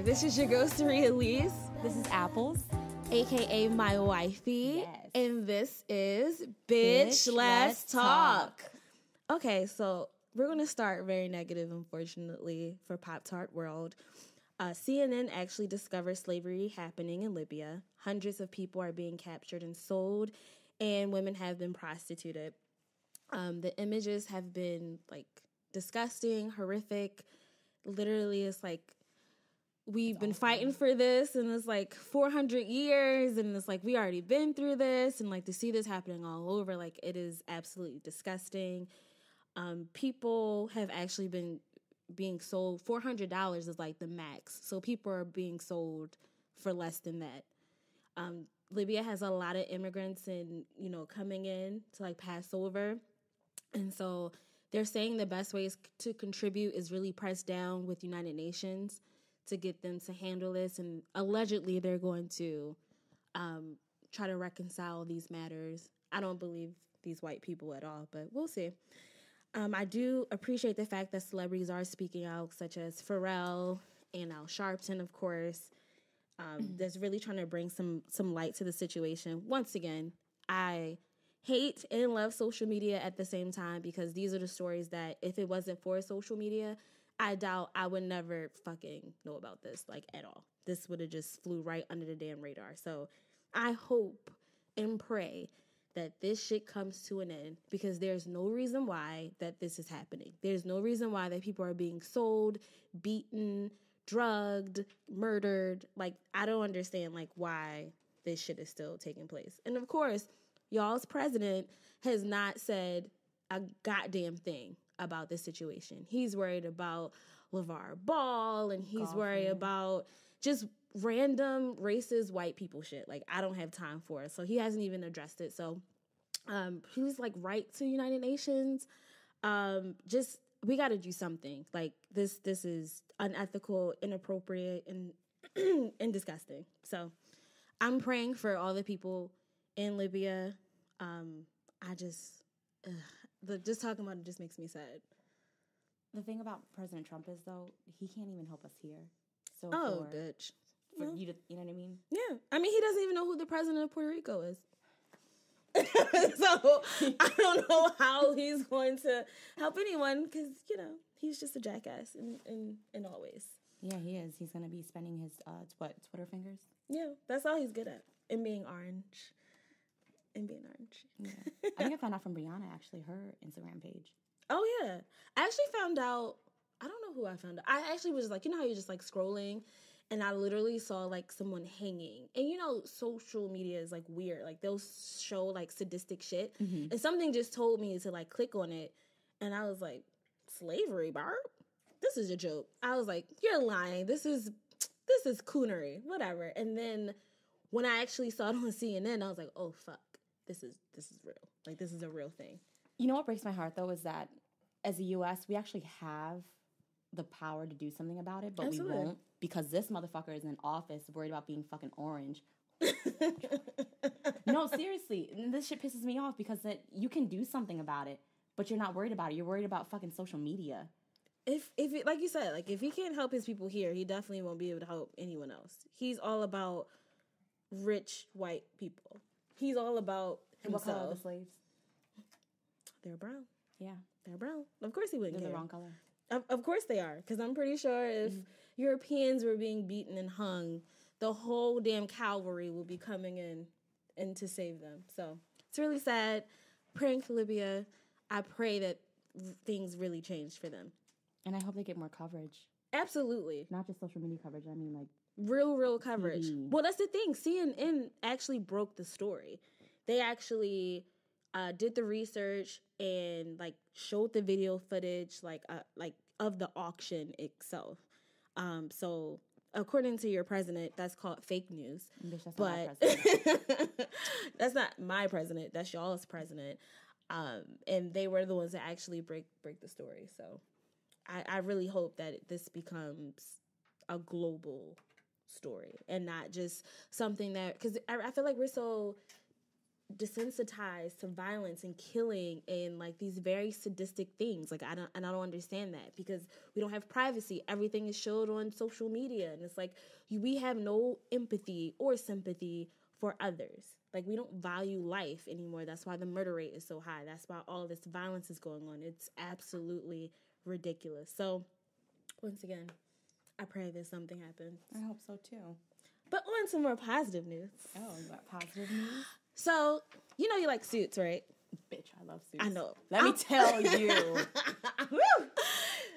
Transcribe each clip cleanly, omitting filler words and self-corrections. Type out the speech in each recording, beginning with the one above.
this is your girl, Saria Elise. This is Apples, AKA my wifey. Yes. And this is Bitch Let's Talk. Okay, so we're going to start very negative, unfortunately, for Pop-Tart World. CNN actually discovered slavery happening in Libya. Hundreds of people are being captured and sold, and women have been prostituted. The images have been, disgusting, horrific. Literally, it's like, we've been fighting for this, and it's 400 years, and it's we already been through this, and to see this happening all over, it is absolutely disgusting. People have actually been being sold. $400 is the max, so people are being sold for less than that. Libya has a lot of immigrants and coming in to pass over, and so they're saying the best ways to contribute is really press down with United Nations to get them to handle this. And allegedly they're going to try to reconcile these matters. I don't believe these white people at all, but we'll see. I do appreciate the fact that celebrities are speaking out, such as Pharrell and Al Sharpton, of course. That's really trying to bring some light to the situation. Once again, I hate and love social media at the same time, because these are the stories that if it wasn't for social media, I doubt I would never fucking know about this, at all. This would have just flew right under the damn radar. So I hope and pray that this shit comes to an end, because there's no reason why that this is happening. There's no reason why that people are being sold, beaten, drugged, murdered. I don't understand, why this shit is still taking place. And of course, y'all's president has not said a goddamn thing about this situation. He's worried about LeVar Ball, and he's worried about just random racist white people shit. I don't have time for it. So he hasn't even addressed it. So he's write to United Nations. Just, we got to do something. This is unethical, inappropriate, and and disgusting. So I'm praying for all the people in Libya. Just talking about it just makes me sad. The thing about President Trump is, though, he can't even help us here. So bitch. For you to, you know what I mean? Yeah. I mean, he doesn't even know who the president of Puerto Rico is. So I don't know how he's going to help anyone, because, he's just a jackass in all ways. Yeah, he is. He's going to be spending his, Twitter fingers? Yeah, that's all he's good at. And being orange. Yeah. I think I found out from Brianna, actually, her Instagram page. Oh, yeah. I actually found out, I don't know who I found out. I actually was how you're just scrolling, and I literally saw someone hanging. And social media is weird. They'll show sadistic shit. Mm-hmm. And something just told me to click on it. And I was like, slavery, Barb? This is a joke. I was like, you're lying. This is coonery, whatever. And then when I actually saw it on CNN, I was like, oh, fuck. This is real. This is a real thing. You know what breaks my heart, though, is that as the U.S., we actually have the power to do something about it, but Absolutely. We won't, because this motherfucker is in office worried about being fucking orange. No, seriously. This shit pisses me off, because you can do something about it, but you're not worried about it. You're worried about fucking social media. If it, like you said, if he can't help his people here, he definitely won't be able to help anyone else. He's all about rich white people. He's all about himself. What color are the slaves? They're brown. Yeah. They're brown. Of course he wouldn't care. They're the wrong color. Of course they are. Because I'm pretty sure if Europeans were being beaten and hung, the whole damn cavalry will be coming in to save them. So it's really sad. Praying for Libya. I pray that things really change for them. And I hope they get more coverage. Absolutely. Not just social media coverage. I mean, real coverage. TV. Well, that's the thing. CNN actually broke the story. They actually did the research and showed the video footage of the auction itself. So according to your president, that's called fake news. Bitch, that's but not my president. That's not my president. That's y'all's president. And they were the ones that actually break the story. So I really hope that this becomes a global story and not just something that, because I feel like we're so desensitized to violence and killing and like these very sadistic things. Like I don't understand that, because we don't have privacy. Everything is showed on social media, and it's like we have no empathy or sympathy for others. Like we don't value life anymore. That's why the murder rate is so high. That's why all this violence is going on. It's absolutely ridiculous. So once again, I pray that something happens. I hope so too. But on to more positive news. Oh, you got positive news? So, you know you like Suits, right? Bitch, I love Suits. I know. Let me tell you.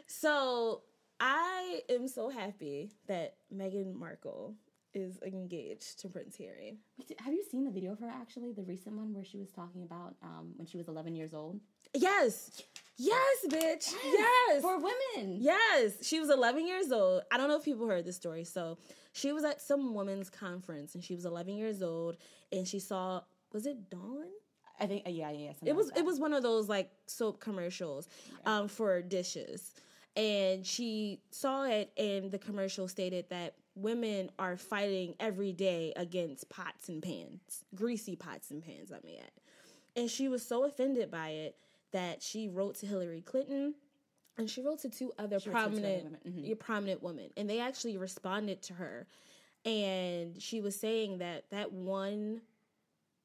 So, I am so happy that Meghan Markle is engaged to Prince Harry. Have you seen the video of her, actually? The recent one where she was talking about when she was 11 years old? Yes. Yes, bitch. Yes. For women. Yes. She was 11 years old. I don't know if people heard this story. So she was at some women's conference, and she was 11 years old, and she saw, was it Dawn? I think, yeah. It was one of those like soap commercials for dishes. And she saw it, and the commercial stated that women are fighting every day against pots and pans, greasy pots and pans, I may add. And she was so offended by it that she wrote to Hillary Clinton, and she wrote to two other prominent women. And they actually responded to her. And she was saying that one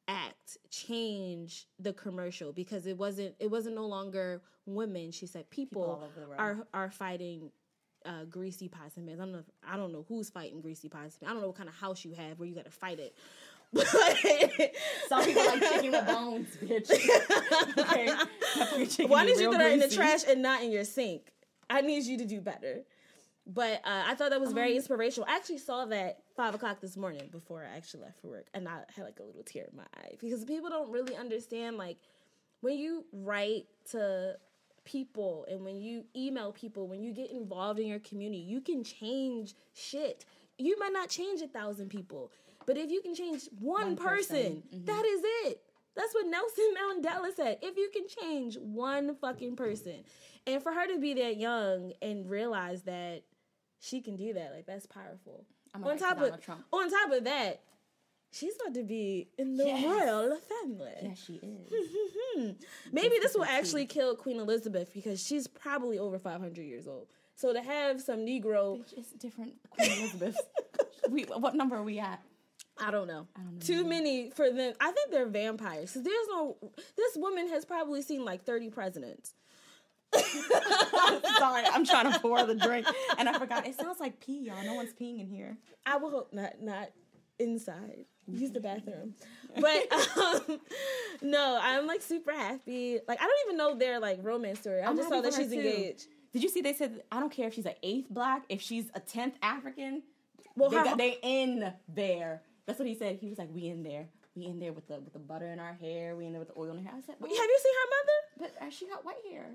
act changed the commercial, because it wasn't no longer women. She said people are fighting greasy pots and pans. I don't know who's fighting greasy pots and pans. I don't know what kind of house you have where you got to fight it. But some people like chicken with bones, bitch. Okay. Why did you throw that in the trash and not in your sink? I need you to do better. But I thought that was very inspirational. I actually saw that 5 o'clock this morning before I actually left for work, and I had like a little tear in my eye, because people don't really understand, like, when you write to people and when you email people, when you get involved in your community, you can change shit. You might not change 1,000 people, but if you can change one person, that is it. That's what Nelson Mandela said. If you can change one fucking person. And for her to be that young and realize that she can do that, like, that's powerful. On top of that, she's about to be in the royal family. Yes, she is. Maybe this will actually kill Queen Elizabeth, because she's probably over 500 years old. So to have some Negro... Bitch, it's different Queen Elizabeth. What number are we at? I don't know. Too many for them. I think they're vampires. This woman has probably seen like 30 presidents. Sorry, I'm trying to pour the drink, and I forgot. It sounds like pee, y'all. No one's peeing in here. I will hope not inside. Use the bathroom. But no, I'm like super happy. Like, I don't even know their like romance story. I just saw that she's engaged. Did you see they said, I don't care if she's an 8th black, if she's a 10th African, well, they in there. That's what he said. He was like, we in there. We in there with the butter in our hair. We in there with the oil in our hair. I said, have you seen her mother? But she got white hair.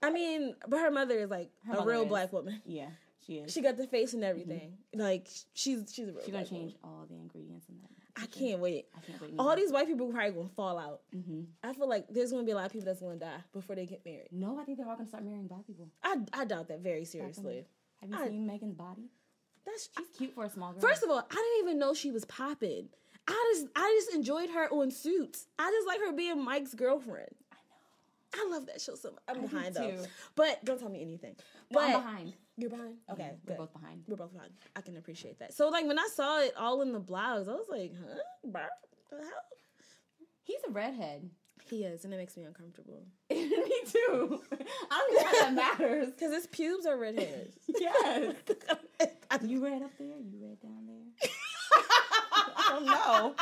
I mean, but her mother is like a real black woman. Yeah, she is. She got the face and everything. Like, she's a real She's black gonna change woman. all the ingredients in that. I can't wait. Either. All these white people are probably gonna fall out. I feel like there's gonna be a lot of people that's gonna die before they get married. No, I think they're all gonna start marrying black people. I doubt that very seriously. Have you seen Megan's body? She's cute for a small girl. First of all, I didn't even know she was popping. I just enjoyed her on Suits. I just like her being Mike's girlfriend. I know. I love that show so much. I'm behind though. But don't tell me anything. No, I'm behind. You're behind? Okay. We're both behind. We're both behind. I can appreciate that. So like when I saw it all in the blogs, I was like, huh? Bro, the hell? He's a redhead. He is, and it makes me uncomfortable. Me too. I don't know how that matters. Because his pubes are red hairs. Yes. You red up there? You red down there? I don't know.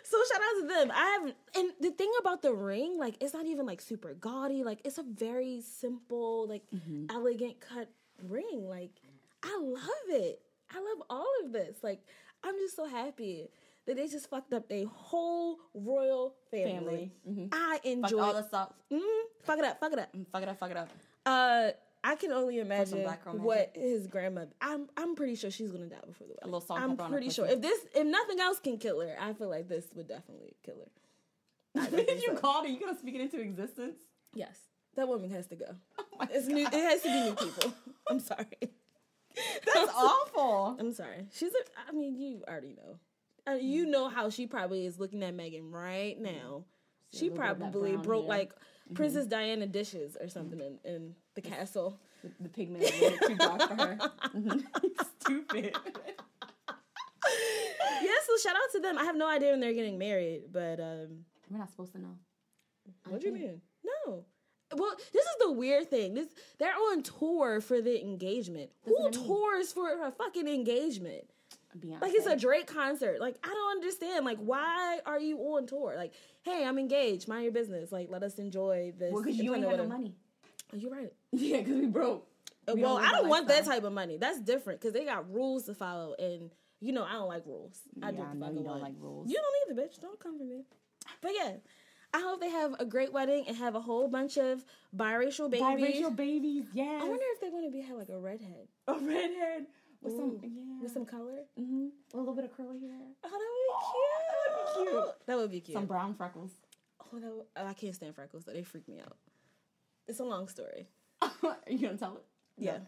So shout out to them. And the thing about the ring, like, it's not even like super gaudy. Like, it's a very simple, like, elegant cut ring. Like, I love it. I love all of this. Like, I'm just so happy that they just fucked up their whole royal family. I enjoy all the stuff. Fuck it up. Fuck it up. I can only imagine what his grandmother. I'm pretty sure she's gonna die before the wedding. A little salt. I'm pretty sure. If nothing else can kill her, I feel like this would definitely kill her. If you called her, you gonna speak it into existence? Yes, that woman has to go. Oh it's new. It has to be new people. I'm sorry. That's awful. I'm sorry. I mean, you already know. You know how she probably is looking at Meghan right now. She probably broke like Princess Diana dishes or something in the castle. The pigment is a little too dark for her. Stupid. Yeah, so shout out to them. I have no idea when they're getting married, but we're not supposed to know. What do you mean? No. Well, this is the weird thing. They're on tour for the engagement. Who tours for a fucking engagement? Beyonce. Like, it's a Drake concert. Like, I don't understand. Like, why are you on tour? Like, hey, I'm engaged. Mind your business. Like, let us enjoy this. Well, because you ain't got no money. Oh, you're right. Yeah, because we broke. I don't want that type of money. That's different because they got rules to follow, and you know I don't like rules. I know you don't like rules. You don't either, bitch. Don't come for me. But yeah, I hope they have a great wedding and have a whole bunch of biracial babies. Biracial babies, yes. I wonder if they're going to have like a redhead. A redhead with with some color. Mm-hmm. A little bit of curly hair. Oh, that would be cute. That would be cute. Some brown freckles. Oh, I can't stand freckles. Though. They freak me out. It's a long story. Are you gonna tell it? Yeah.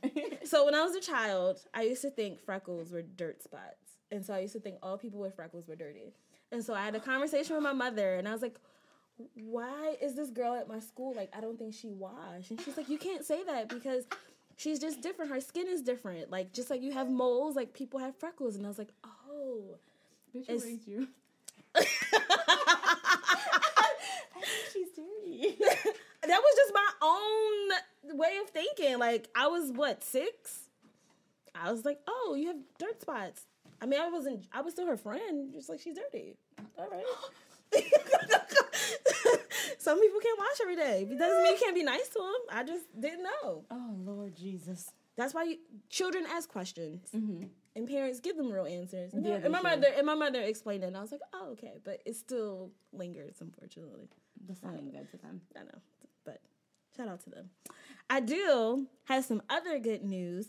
So when I was a child, I used to think freckles were dirt spots. And so I used to think all people with freckles were dirty. And so I had a conversation with my mother, and I was like, why is this girl at my school, like, I don't think she washed? And she's like, you can't say that because she's just different. Her skin is different. Like, just like you have moles, like, people have freckles. And I was like, oh. Bitch, who raised you? She's dirty. That was just my own way of thinking. Like, I was, 6? I was like, oh, you have dirt spots. I mean, I was still her friend. Just like, she's dirty. All right. Some people can't wash every day. It doesn't mean you can't be nice to them. I just didn't know. Oh, Lord Jesus. That's why children ask questions. Mm-hmm. And parents give them real answers. Yeah, and my mother explained it, and I was like, oh, okay. But it still lingers, unfortunately. That's not even good to them. I know. But shout out to them. I do have some other good news.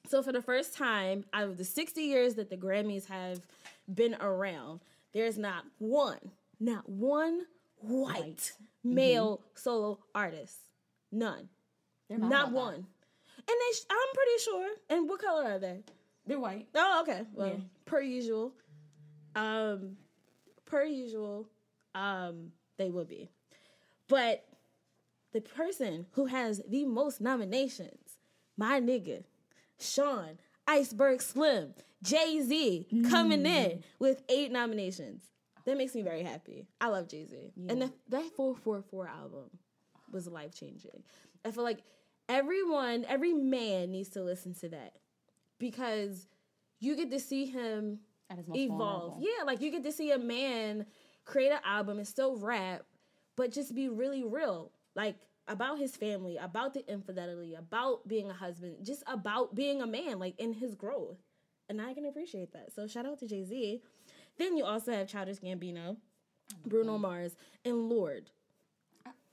So for the first time out of the 60 years that the Grammys have been around, there's not one white male solo artist. None. Not one. And I'm pretty sure. And what color are they? They're white. Oh, okay. Well, yeah. Per usual, they would be. But the person who has the most nominations, my nigga, Sean Iceberg Slim, Jay-Z, coming in with 8 nominations. That makes me very happy. I love Jay-Z. Yeah. And that 444 album was life-changing. I feel like every man needs to listen to that because you get to see him evolve. Vulnerable. Yeah, like you get to see a man create an album and still rap, but just be really real. Like, about his family, about the infidelity, about being a husband, just about being a man, like, in his growth. And I can appreciate that. So shout out to Jay-Z. Then you also have Childish Gambino, Bruno Mars, and Lorde.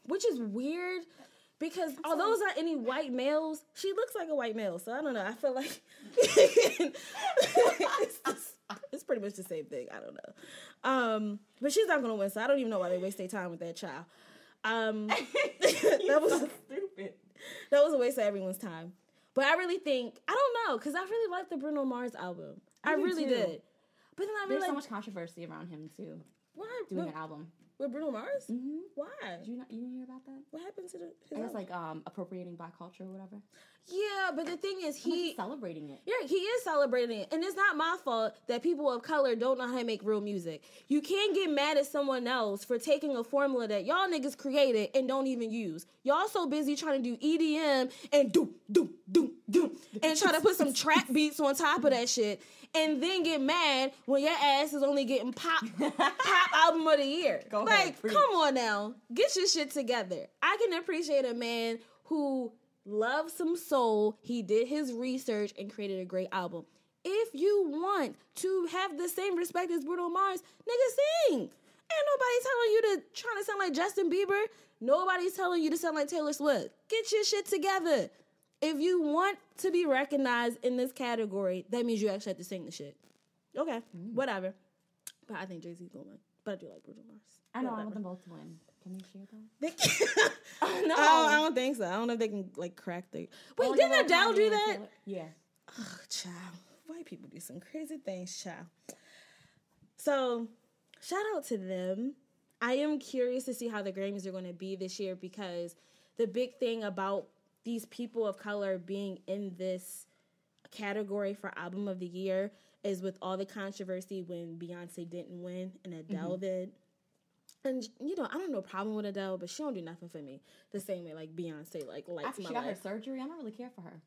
Which is weird because although it's not any white males, she looks like a white male. So I don't know. I feel like it's pretty much the same thing. I don't know. But she's not going to win, so I don't even know why they waste their time with that child. That was so stupid. That was a waste of everyone's time. But I really think, I don't know, because I really liked the Bruno Mars album. I really did. But then I realized there's so much controversy around him too. Why doing an album with Bruno Mars? Mm-hmm. Why? You didn't hear about that? What happened to his album? Like appropriating Black culture or whatever. Yeah, but the thing is, he's celebrating it. Yeah, he is celebrating it, and it's not my fault that people of color don't know how to make real music. You can't get mad at someone else for taking a formula that y'all niggas created and don't even use. Y'all so busy trying to do EDM and do, and try to put some trap beats on top of that shit, and then get mad when your ass is only getting pop album of the year. Come on now, get your shit together. I can appreciate a man who loves some soul. He did his research and created a great album. If you want to have the same respect as Bruno Mars, nigga, sing. Ain't nobody telling you to try to sound like Justin Bieber. Nobody's telling you to sound like Taylor Swift. Get your shit together. If you want to be recognized in this category, that means you actually have to sing the shit. Okay, whatever. But I think Jay-Z's gonna win. But I do like Bruno Mars. I know, I want them both to win. Can they share them? No, I don't think so. I don't know if they can like crack the. Wait, didn't Adele do that? Yeah. Oh, child, white people do some crazy things, child. So, shout out to them. I am curious to see how the Grammys are going to be this year because the big thing about these people of color being in this category for Album of the Year is with all the controversy when Beyonce didn't win and Adele did. And, you know, I don't have no problem with Adele, but she don't do nothing for me. The same way, like, Beyonce, like, lights After my she got life. her surgery, I don't really care for her.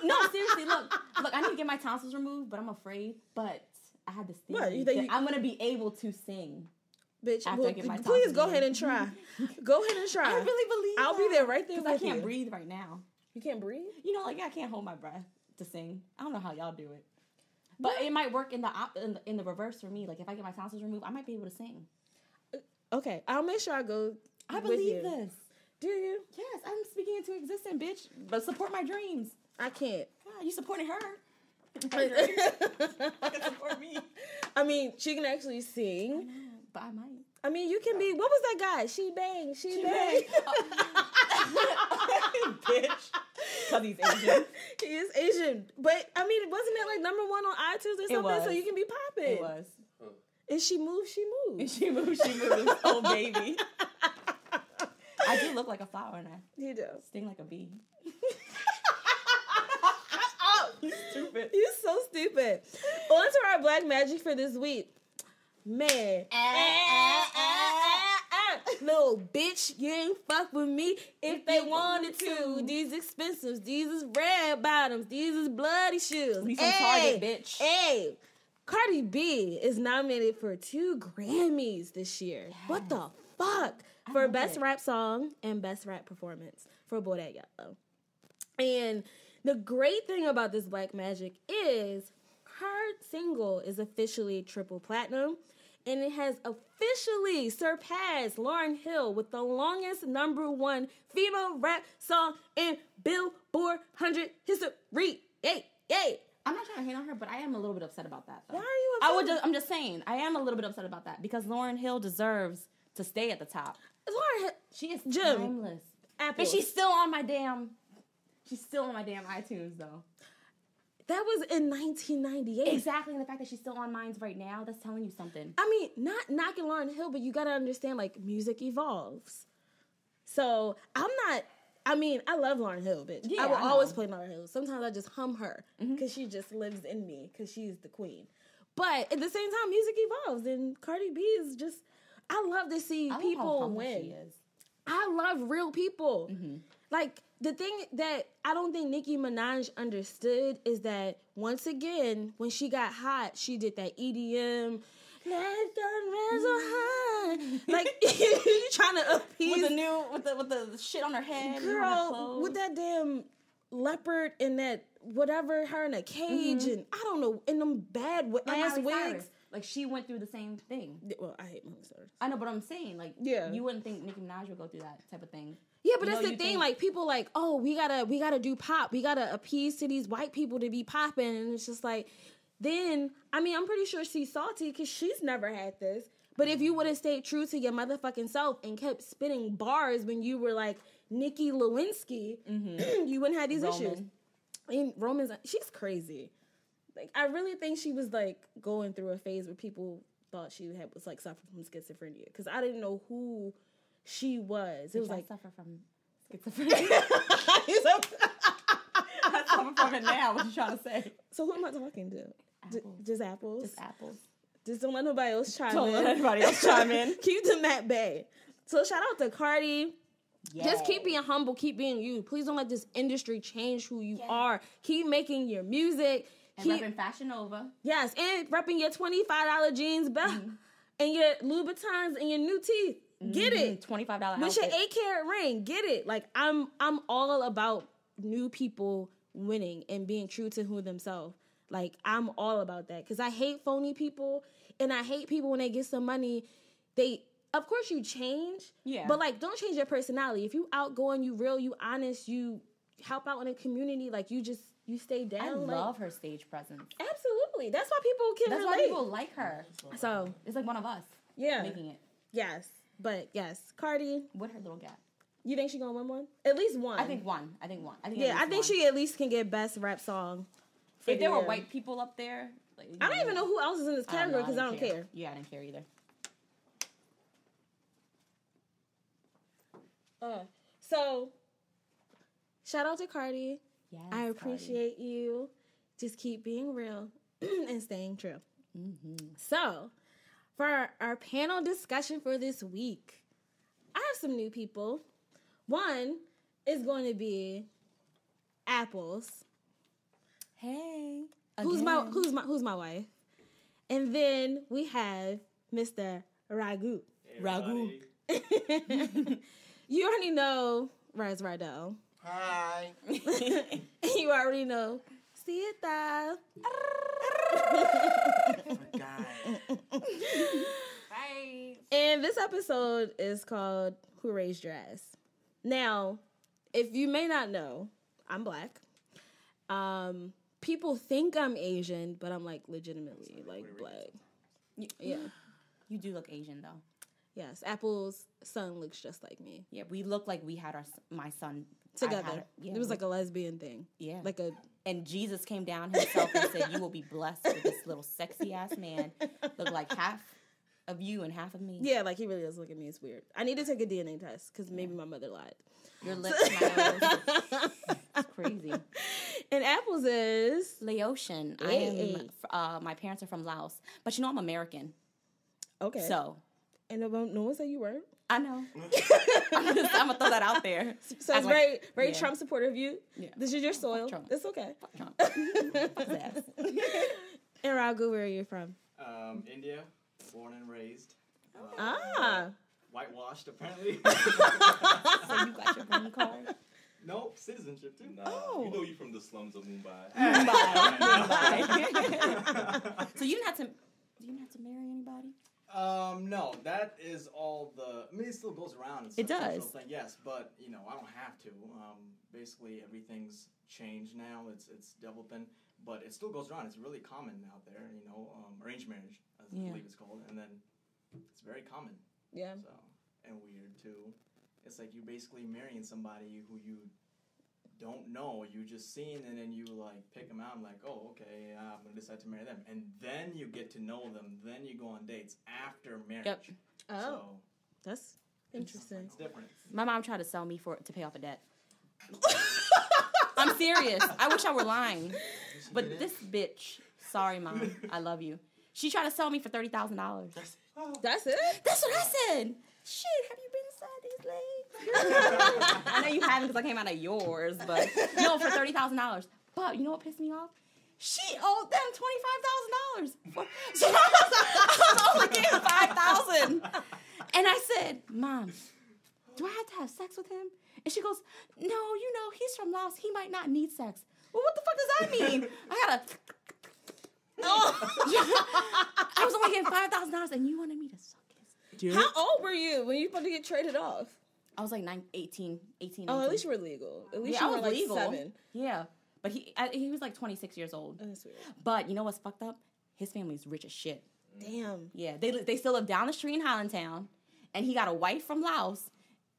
No, seriously, look, I need to get my tonsils removed, but I'm afraid. But I had this theory that I'm going to be able to sing. Bitch, after I get my please tonsils go removed. ahead and try. Go ahead and try. I really believe I'll be there right there with I can't you. breathe right now. You can't breathe? You know, like, I can't hold my breath to sing. I don't know how y'all do it. But it might work in the reverse for me. Like, if I get my tonsils removed, I might be able to sing. Okay, I'll make sure I go. I believe this. Do you? Yes, I'm speaking into existence, bitch. But support my dreams. I can't. God, you supporting her. Support me. I mean, she can actually sing. But I might. I mean, you can be. What was that guy? She bang. Bitch. Because he's Asian. He is Asian. But, I mean, wasn't it like number 1 on iTunes or something? So you can be popping. It was. And she moves, she moves. And she moves. Oh, baby. I do look like a flower and I You do. sting like a bee. You stupid. You so stupid. On to our Black Magic for this week. Man. Little bitch, you ain't fuck with me if they wanted to. These expensives, these is red bottoms, these is bloody shoes. We from Target, bitch. Hey, Cardi B is nominated for 2 Grammys this year. Yes. What the fuck? For Best Rap Song and Best Rap Performance for Bodak Yellow. And the great thing about this Black Magic is her single is officially triple platinum. And it has officially surpassed Lauryn Hill with the longest number 1 female rap song in Billboard 100 history. Yay, yay. I'm not trying to hate on her, but I am a little bit upset about that, though. Why are you upset? I'm just saying, I am a little bit upset about that because Lauryn Hill deserves to stay at the top. Lauryn Hill, she is Jim, timeless. Apples. But she's still on my damn iTunes, though. That was in 1998. Exactly, and the fact that she's still on mines right now, that's telling you something. I mean, not knocking Lauryn Hill, but you gotta understand, like, music evolves. So, I love Lauryn Hill, bitch. Yeah, I will always play Lauryn Hill. Sometimes I just hum her, because she just lives in me, because she's the queen. But at the same time, music evolves, and Cardi B is just, I love to see people win. She is. I love real people. Like, the thing that I don't think Nicki Minaj understood is that, once again, when she got hot, she did that EDM, let's go so high. Like, you trying to appease. With the shit on her head. Girl, with that damn leopard and that whatever, her in a cage, and I don't know, in them bad ass wigs. Cyrus. Like, she went through the same thing. Well, I hate Miley Cyrus. I know, but I'm saying, like, you wouldn't think Nicki Minaj would go through that type of thing. Yeah, but that's the thing. Like, people like, oh, we gotta do pop. We gotta appease to these white people to be popping, and it's just like, then I'm pretty sure she's salty because she's never had this. But if you would have stayed true to your motherfucking self and kept spitting bars when you were like Nikki Lewinsky, you wouldn't have these issues. And Roman's, she's crazy. Like, I really think she was like going through a phase where people thought she was like suffering from schizophrenia, because I didn't know who she was. It was like, suffer from schizophrenia. I suffer from it now. What you trying to say? So who am I talking to? Just apples. Just apples. Just don't let nobody else chime in. Don't let anybody else chime in. Keep them at bay. So shout out to Cardi. Yay. Just keep being humble. Keep being you. Please don't let this industry change who you are. Keep making your music. And repping Fashion Nova. Yes, and repping your $25 jeans, and your Louboutins and your new teeth. Get it. $25 outfit. With your 8-carat ring. Get it. Like, I'm all about new people winning and being true to who themselves. Like, I'm all about that. Because I hate phony people, and I hate people when they get some money. Of course you change. Yeah. But, like, don't change your personality. If you outgoing, you real, you honest, you help out in a community, like, you stay down. I love her stage presence. Absolutely. That's why people can relate. That's why people like her. So it's like one of us. Yeah. Making it. Yes. But yes, Cardi. With her little gap. You think she gonna win one? At least one. I think one. I think she at least can get Best Rap Song If there were white people up there, like, I don't even know who else is in this category because I don't care. Yeah, I didn't care either. So, shout out to Cardi. Yes, I appreciate you. Just keep being real and staying true. Mm-hmm. So, for our panel discussion for this week, I have some new people. One is going to be Apples. Hey, who's my wife, and then we have Mr. Ragu. Hey, Ragu. You already know Raz Rydell. Hi. You already know Sita. Bye. And this episode is called Who Raised Your Ass? Now, if you may not know, I'm black. People think I'm Asian, but I'm like legitimately like black. Yeah. You do look Asian though. Yes, Apple's son looks just like me. Yeah, we look like we had my son together. It was like a lesbian thing. Yeah. And Jesus came down himself and said, "You will be blessed with this little sexy ass man. Look like half of you and half of me." Yeah, like he really does look at me. It's weird. I need to take a DNA test because maybe my mother lied. Your lips, my nose. It's crazy. And Apple's is Laotian. My parents are from Laos, but I'm American. Okay. So. And no one said you weren't. I know. I'm gonna throw that out there. So it's very Trump supportive of you. Yeah. This is your soil. Trump. It's okay. Fuck Trump. Fuck his ass. And Raghu, where are you from? India, born and raised. Whitewashed, apparently. So you got your green card? Nope, citizenship too. Oh. You know you from the slums of Mumbai. Mumbai. So you didn't have to marry anybody? No, that is all the. I mean, it still goes around. It does. Thing, yes, but I don't have to. Basically, everything's changed now. It's developing, but it still goes around. It's really common out there. Arranged marriage, as I believe it's called, and then it's very common. Yeah. So and weird too. It's like you're basically marrying somebody who you don't know. You just seen, and then you like pick them out. I'm like, oh, okay, I'm gonna decide to marry them, and then you get to know them. Then you go on dates after marriage. Yep. Oh, so that's interesting. It's different. My mom tried to sell me to pay off a debt. I'm serious. I wish I were lying, but this bitch. Sorry, Mom. I love you. She tried to sell me for $30,000. That's it? That's what I said. Shit, have you been inside these legs? I know you haven't because I came out of yours, but no, for $30,000. But you know what pissed me off? She owed them $25,000. So I was only getting $5,000. And I said, Mom, do I have to have sex with him? And she goes, no, he's from Laos. He might not need sex. Well, what the fuck does that mean? I gotta... I was only getting $5,000 and you wanted me to suck his dick. How old were you when you were about to get traded off? I was like 18. Oh, at least you were legal. At least you were like legal. 7. Yeah. But he was like 26 years old. Oh, that's weird. But you know what's fucked up? His family's rich as shit. Damn. Yeah. They still live down the street in Highlandtown. And he got a wife from Laos.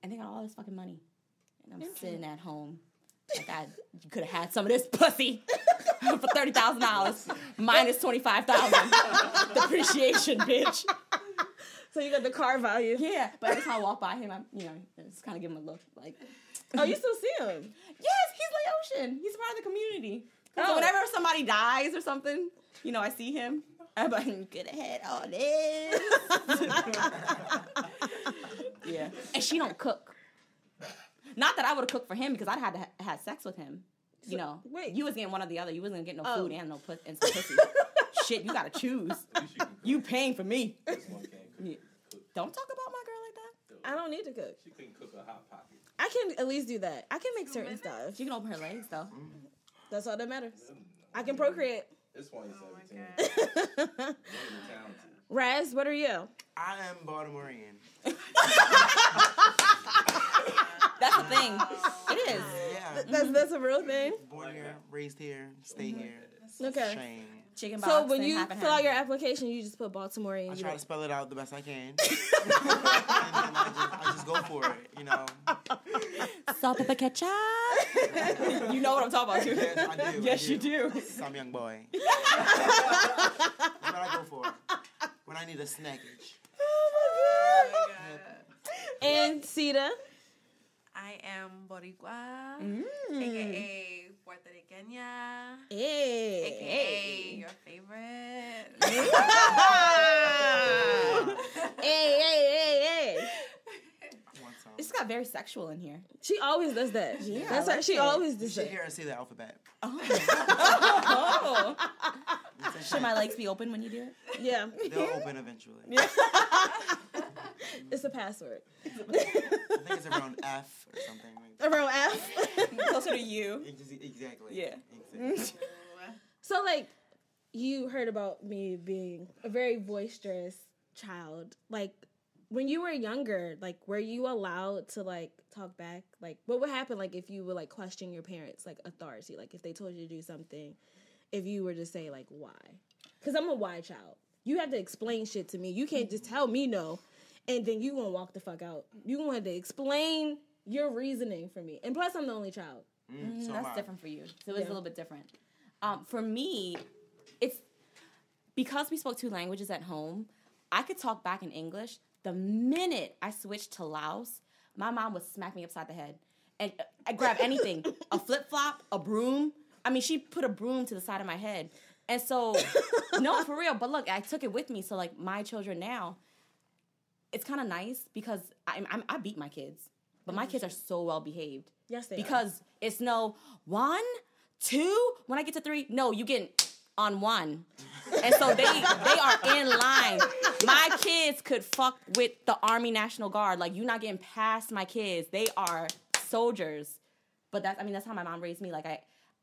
And they got all this fucking money. And I'm sitting at home. Like you could have had some of this pussy for $30,000 minus $25,000 depreciation, bitch. So you got the car value. Yeah, but every time I walk by him, I'm just kind of give him a look, like. Oh, you still see him? Yes, he's Laotian. He's part of the community. So whenever somebody dies or something, I see him. I'm like, you could have had all this. Yeah, and she don't cook. Not that I would have cooked for him because I'd had to have sex with him. Wait. You was getting one or the other. You wasn't getting no food and some pussy. Shit, you gotta choose. You paying for me. Yeah. Don't talk about my girl like that. I don't need to cook. She can cook a hot pocket. I can at least do that. I can make certain stuff. She can open her legs though. That's all that matters. I can procreate. It's 2017. Raz, what are you? I am Baltimorean. That's That's the thing. It is. Yeah. That's a real thing. Born here, raised here, stay here. Okay. Shame. Chicken box. So when and you half and fill out half. your application, you just put Baltimore in. I You try like, to spell it out the best I can. And I just go for it, you know. Salt, pepper, ketchup. You know what I'm talking about, too. Yes, I do. Yes, you do. Some young boy. That's what I go for. When I need a snackage. and Sita. I am Boricua, aka Puerto Riqueña, Hey. aka your favorite. Hey. One time. It's got very sexual in here. She always does that. Yeah, That's I her. like She it. always You does should that. hear her say the alphabet. Oh. Should my legs be open when you do it? Yeah. They'll open eventually. It's a password. I think it's around F or something. Like Around F. Closer to you. Exactly. Yeah. Exactly. So, like, you heard about me being a very boisterous child. Like, when you were younger, like, were you allowed to, like, talk back? Like, what would happen, like, if you would, like, question your parents, like, authority? Like, if they told you to do something, if you were to say, like, why? Because I'm a why child. You have to explain shit to me. You can't just tell me no, and then you gonna walk the fuck out. You gonna have to explain your reasoning for me. And plus, I'm the only child. So That's am I. different for you. So it's Yeah. a little bit different. For me, it's because we spoke two languages at home, I could talk back in English. The minute I switched to Laos, my mom would smack me upside the head. And I grab anything, a flip-flop, a broom. I mean, she put a broom to the side of my head. And so, no, for real. But look, I took it with me. So, like, my children now, it's kind of nice because I beat my kids. But my kids are so well behaved. Yes, they Because it's no 1, 2, when I get to 3, no, you get on 1. And so they are in line. My kids could fuck with the Army National Guard. Like, you're not getting past my kids. They are soldiers. But that's how my mom raised me. Like,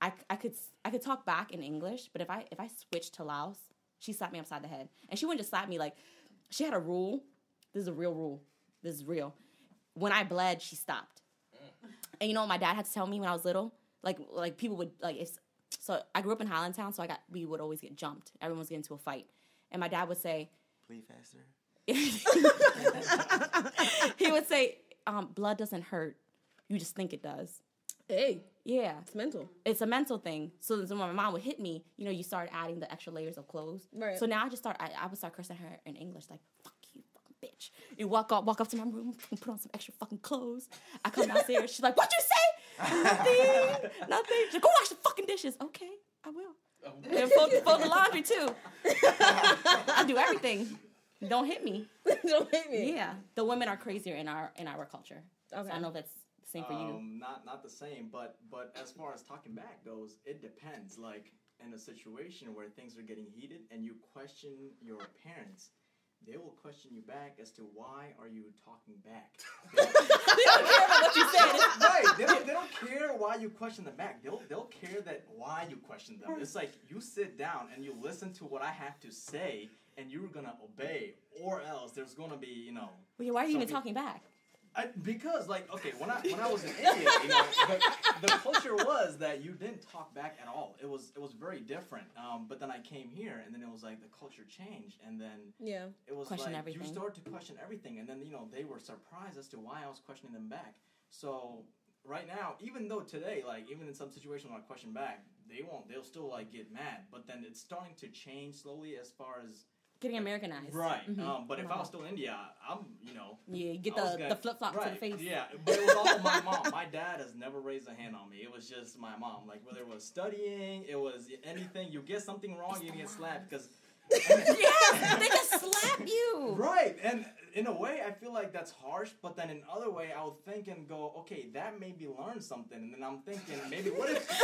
I could talk back in English, but if I switched to Laos, she slapped me upside the head. And she wouldn't just slap me, like, she had a rule. This is a real rule. This is real. When I bled, she stopped. And you know what my dad had to tell me when I was little? Like people would, like, so I grew up in Highlandtown, so we would always get jumped. Everyone was getting into a fight. And my dad would say, Bleed faster. he would say, blood doesn't hurt. You just think it does. Hey, Yeah. it's mental. It's a mental thing. So when my mom would hit me, you know, you start adding the extra layers of clothes. Right. So now I would start cursing her in English, like, fuck you, fucking bitch. You walk up to my room, put on some extra fucking clothes. I come downstairs, she's like, what'd you say? Nothing. She's like, go wash the fucking dishes. Okay, I will. And fold the laundry too. I do everything. Don't hit me. Don't hit me. Yeah. The women are crazier in our culture. Okay. So I don't know if that's the same for you. Not the same, but as far as talking back goes, it depends. Like in a situation where things are getting heated and you question your parents, they will question you back as to why are you talking back. They don't care about what you said. Right? They don't care why you question them back. They'll care that why you question them. It's like you sit down and you listen to what I have to say, and you're gonna obey, or else there's gonna be Well, why are you even something- talking back? Because okay, when I was in India, the culture was that you didn't talk back at all. It was very different. But then I came here, and then it was like the culture changed, and then Yeah. it was Question like everything. you started to question everything, and then they were surprised as to why I was questioning them back. So right now, even though today, like even in some situations when I question back, they'll still like get mad. But then it's starting to change slowly as far as Getting Americanized. right. Mhm. But if I was still in India, I'm Yeah, you get I was the gonna- flip-flop right, to the face. Yeah, but it was all my mom. My dad has never raised a hand on me. It was just my mom. Like whether it was studying, it was anything. You get something wrong, you get slapped because. Yes, they just slap you. Right, and in a way, I feel like that's harsh. But then in other way, I would think and go, okay, that made me learn something. And then I'm thinking, maybe what if it's-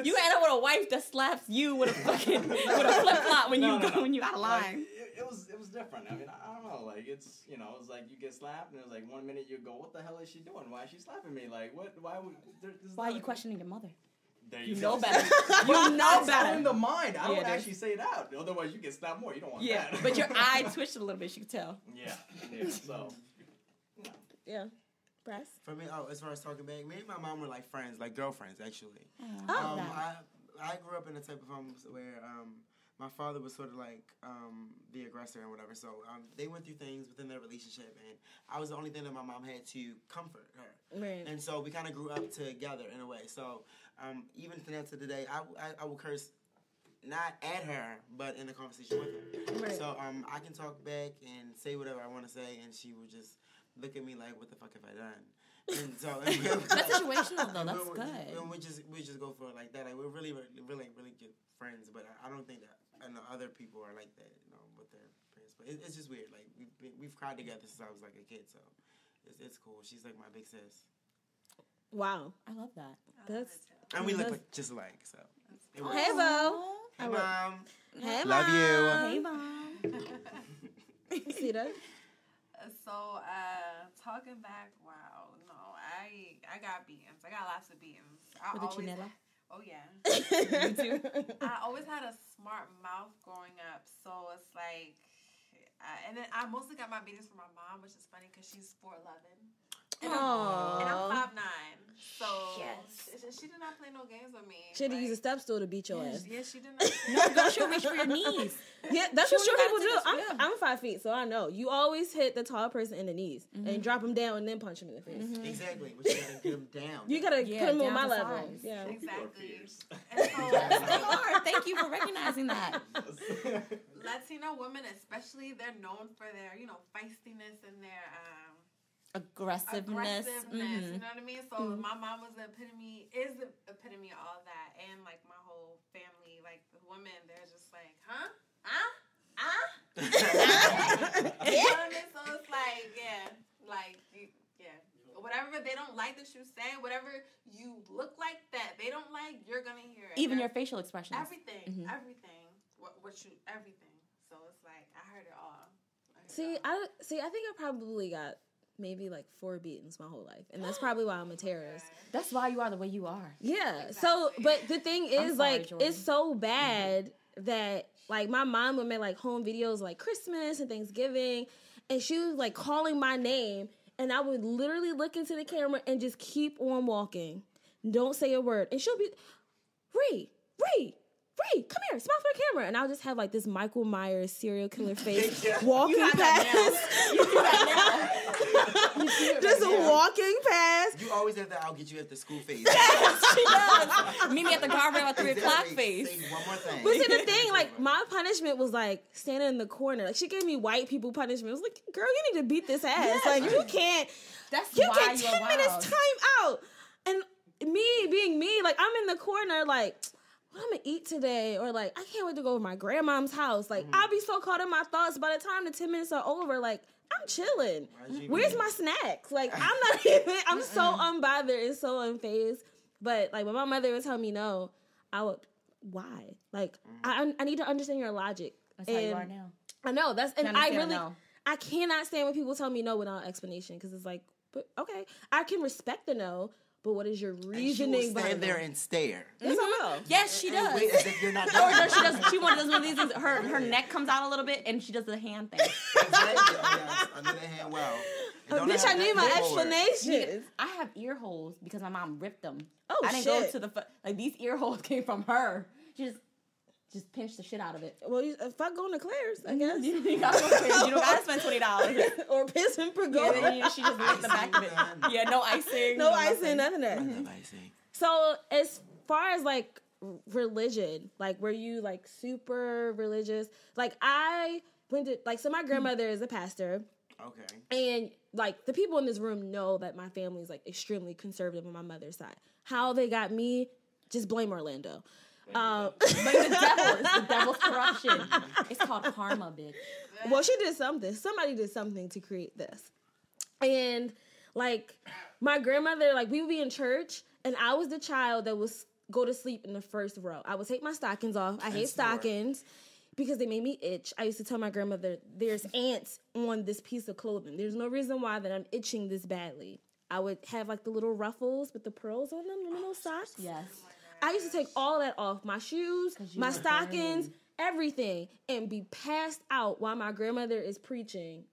You end up with a wife that slaps you with a fucking with a flip flop when No, you no, go no. when you out of Like, line. it was different. I mean, I don't know. Like it's it's like you get slapped, and it was like 1 minute you go, what the hell is she doing? Why is she slapping me? Like what? Why would? Why are you questioning your mother? There You go. know better. You know That's better. all in the mind. I Yeah, don't it is. actually say it out. Otherwise, you get slapped more. You don't want Yeah, that. but your eye twitched a little bit. You could tell. Yeah. So. Yeah. Press. For me, as far as talking back, me and my mom were like friends, like girlfriends, actually. Oh. I grew up in a type of home where my father was sort of like the aggressor and whatever. So they went through things within their relationship, and I was the only thing that my mom had to comfort her. Right. And so we kind of grew up together in a way. So even to the day, I will curse not at her, but in the conversation with her. Right. So I can talk back and say whatever I want to say, and she would just look at me like, "What the fuck have I done?" And so That's situational though. That's good. And we just go for it like that. Like we're really good friends, but I don't think that I know other people are like that, you know, with their parents. But it's just weird. Like we've cried together since I was like a kid, so it's cool. She's like my big sis. Wow. I love that. That's And we look like, just alike, so. Hey, Bo. Hey, Mom. Hey, Love Mom. you. Hey, Mom. See that? So, talking back, wow, no, I got beatings. I got lots of beatings. With the chinela? Oh, yeah. You too? I always had a smart mouth growing up, so it's like, and then I mostly got my beatings from my mom, which is funny because she's 4'11". And I'm 5'9". So she did not play no games with me. She had to use a step stool to beat your ass. Yeah, she did not. No, girl, she'll reach for your knees. Yeah, that's what short people do. Yeah. I'm 5 feet, so I know. You always hit the tall person in the knees and drop them down and then punch them in the face. Exactly. But you gotta get them down. You gotta put them on down my to level. size. Yeah. Exactly. And so, They are. Thank you for recognizing that. Latino women, especially, they're known for their, feistiness and their Aggressiveness. You know what I mean? So my mom was the epitome of all that, and like my whole family, like the women, they're just like, huh? You know what I mean? So it's like, whatever they don't like that you say, whatever you look like that they don't like, you're gonna hear it. Even your facial expressions. everything. Everything. So it's like I heard it all. I think I probably got maybe like 4 beatings my whole life, and that's probably why I'm a terrorist. That's why you are the way you are. Yeah. Exactly. So, but the thing is, sorry, like, Jordan. it's so bad that like my mom would make like home videos like Christmas and Thanksgiving, and she was like calling my name, and I would literally look into the camera and just keep on walking, don't say a word, and she'll be, Ree, come here, smile for the camera. And I'll just have like this Michael Myers serial killer face walking past. Just walking past. You always have that I'll get you at the school face. She does. Meet me at the guardrail at 3 o'clock face. Say one more thing. But see, the thing, like, my punishment was like standing in the corner. Like, she gave me white people punishment. I was like, girl, you need to beat this ass. Like, you can't. That's You why get you're 10 wild. minutes time out. And me being me, like, I'm in the corner, like, what I'm gonna eat today? Or, like, I can't wait to go to my grandmom's house. Like, I'll be so caught in my thoughts. By the time the 10 minutes are over, like, I'm chilling. Where's my snacks? Like, I'm not even, I'm so unbothered and so unfazed. But, like, when my mother would tell me no, I would, why? Like, I need to understand your logic. That's how you are now. I know. And Can't I understand really, a no. I cannot stand when people tell me no without explanation, because it's like, but okay, I can respect the no, but what is your And she will reasoning behind stand there it? and stare. Yes, I will. Yes, she And does. wait as if you're not Or done. she does. She does one of these things. Her neck comes out a little bit, and she does the hand thing. Exactly. Yes, under the hand well. And don't Bitch, have I need that my foot forward. explanation. I have ear holes because my mom ripped them. Oh, I didn't shit. go to the like these ear holes came from her. She just pinched the shit out of it. Well, fuck going to Claire's, I guess. You gotta go crazy. You don't gotta spend $20. Or piss and Yeah, Pergola. then she just licked the back of it. Yeah, no icing. No icing, nothing. none of that. I love icing. So as far as like religion, like were you like super religious? Like I went to so my grandmother is a pastor, Okay. and like the people in this room know that my family is like extremely conservative on my mother's side. How they got me, just blame Orlando. But the devil is the devil's corruption. It's called karma, bitch. Well, she did something. Somebody did something to create this. And like my grandmother, like we would be in church, and I was the child that would go to sleep in the first row. I would take my stockings off. I hate stockings because they made me itch. I used to tell my grandmother, there's ants on this piece of clothing. There's no reason why that I'm itching this badly. I would have like the little ruffles with the pearls on them, the little socks. Yes. I used to take all that off, my shoes, my stockings, everything, and be passed out while my grandmother is preaching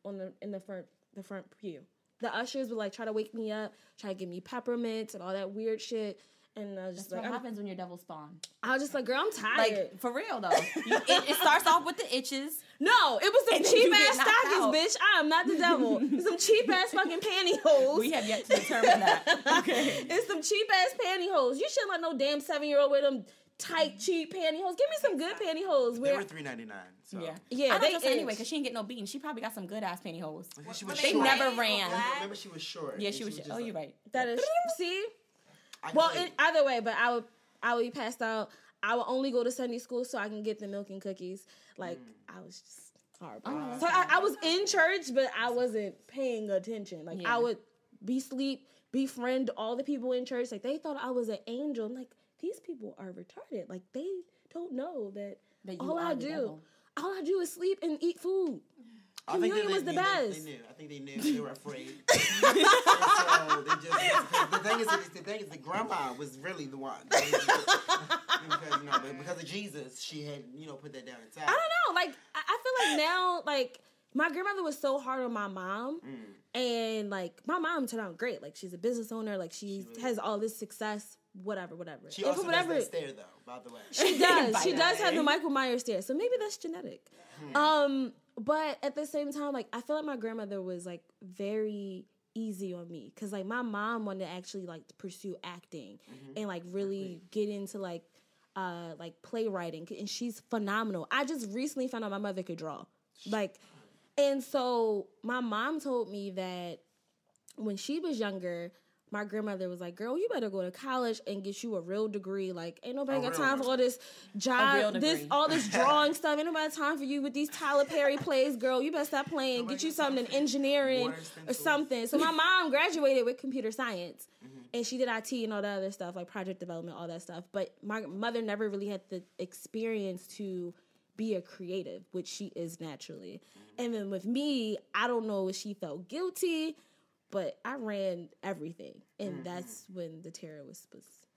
in the front pew. the ushers would like try to wake me up, try to give me peppermints and all that weird shit. And I was just That's what happens when you're devil spawn. I was just like, girl, I'm tired. Like, for real, though. It starts off with the itches. No, it was some And then cheap you get ass knocked stockings, out. bitch. I am not the devil. Some cheap ass fucking pantyhose. We have yet to determine that. Okay. It's some cheap ass pantyhose. You shouldn't let no damn 7-year-old wear them tight, cheap pantyhose. Give me some good pantyhose. They were $3.99. So. Yeah, I they don't trust her anyway itch. because she didn't get no beating. She probably got some good ass pantyhose. She was They short. never ran. Remember, she was short. Yeah, and she was. just Oh, like- you're right. That is see. I Well, couldn't- either way, but I would be passed out. I would only go to Sunday school so I can get the milk and cookies. Like I was just horrible. Oh, So I was in church, but I wasn't paying attention. Like Yeah. I would be asleep, befriend all the people in church. Like they thought I was an angel. I'm like, these people are retarded. Like they don't know that That you all are I the do, devil. all I do is sleep and eat food. I think Communion that was the they knew. best. They knew. I think they knew. They were afraid. And so they just. The thing is, the grandma was really the one. Because of Jesus, she had put that down inside. I don't know. Like I feel like now, like my grandmother was so hard on my mom, and like my mom turned out great. Like she's a business owner. Like she has all this success. Whatever. She And also for whatever does that stare though. By the way, she does. She By does the have the way. Michael Myers stare. So maybe that's genetic. But at the same time, like I feel like my grandmother was like very easy on me because like my mom wanted to actually like pursue acting and like really get into like playwriting, and she's phenomenal. I just recently found out my mother could draw, like, and so my mom told me that when she was younger, my grandmother was like, girl, you better go to college and get you a real degree. Like, ain't nobody got time for all this job, all this drawing stuff. Ain't nobody time for you with these Tyler Perry plays, girl. You better stop playing. Get you something in engineering or something. So my mom graduated with computer science. And she did IT and all that other stuff, like project development, all that stuff. But my mother never really had the experience to be a creative, which she is naturally. And then with me, I don't know if she felt guilty, but I ran everything. And that's when the terror was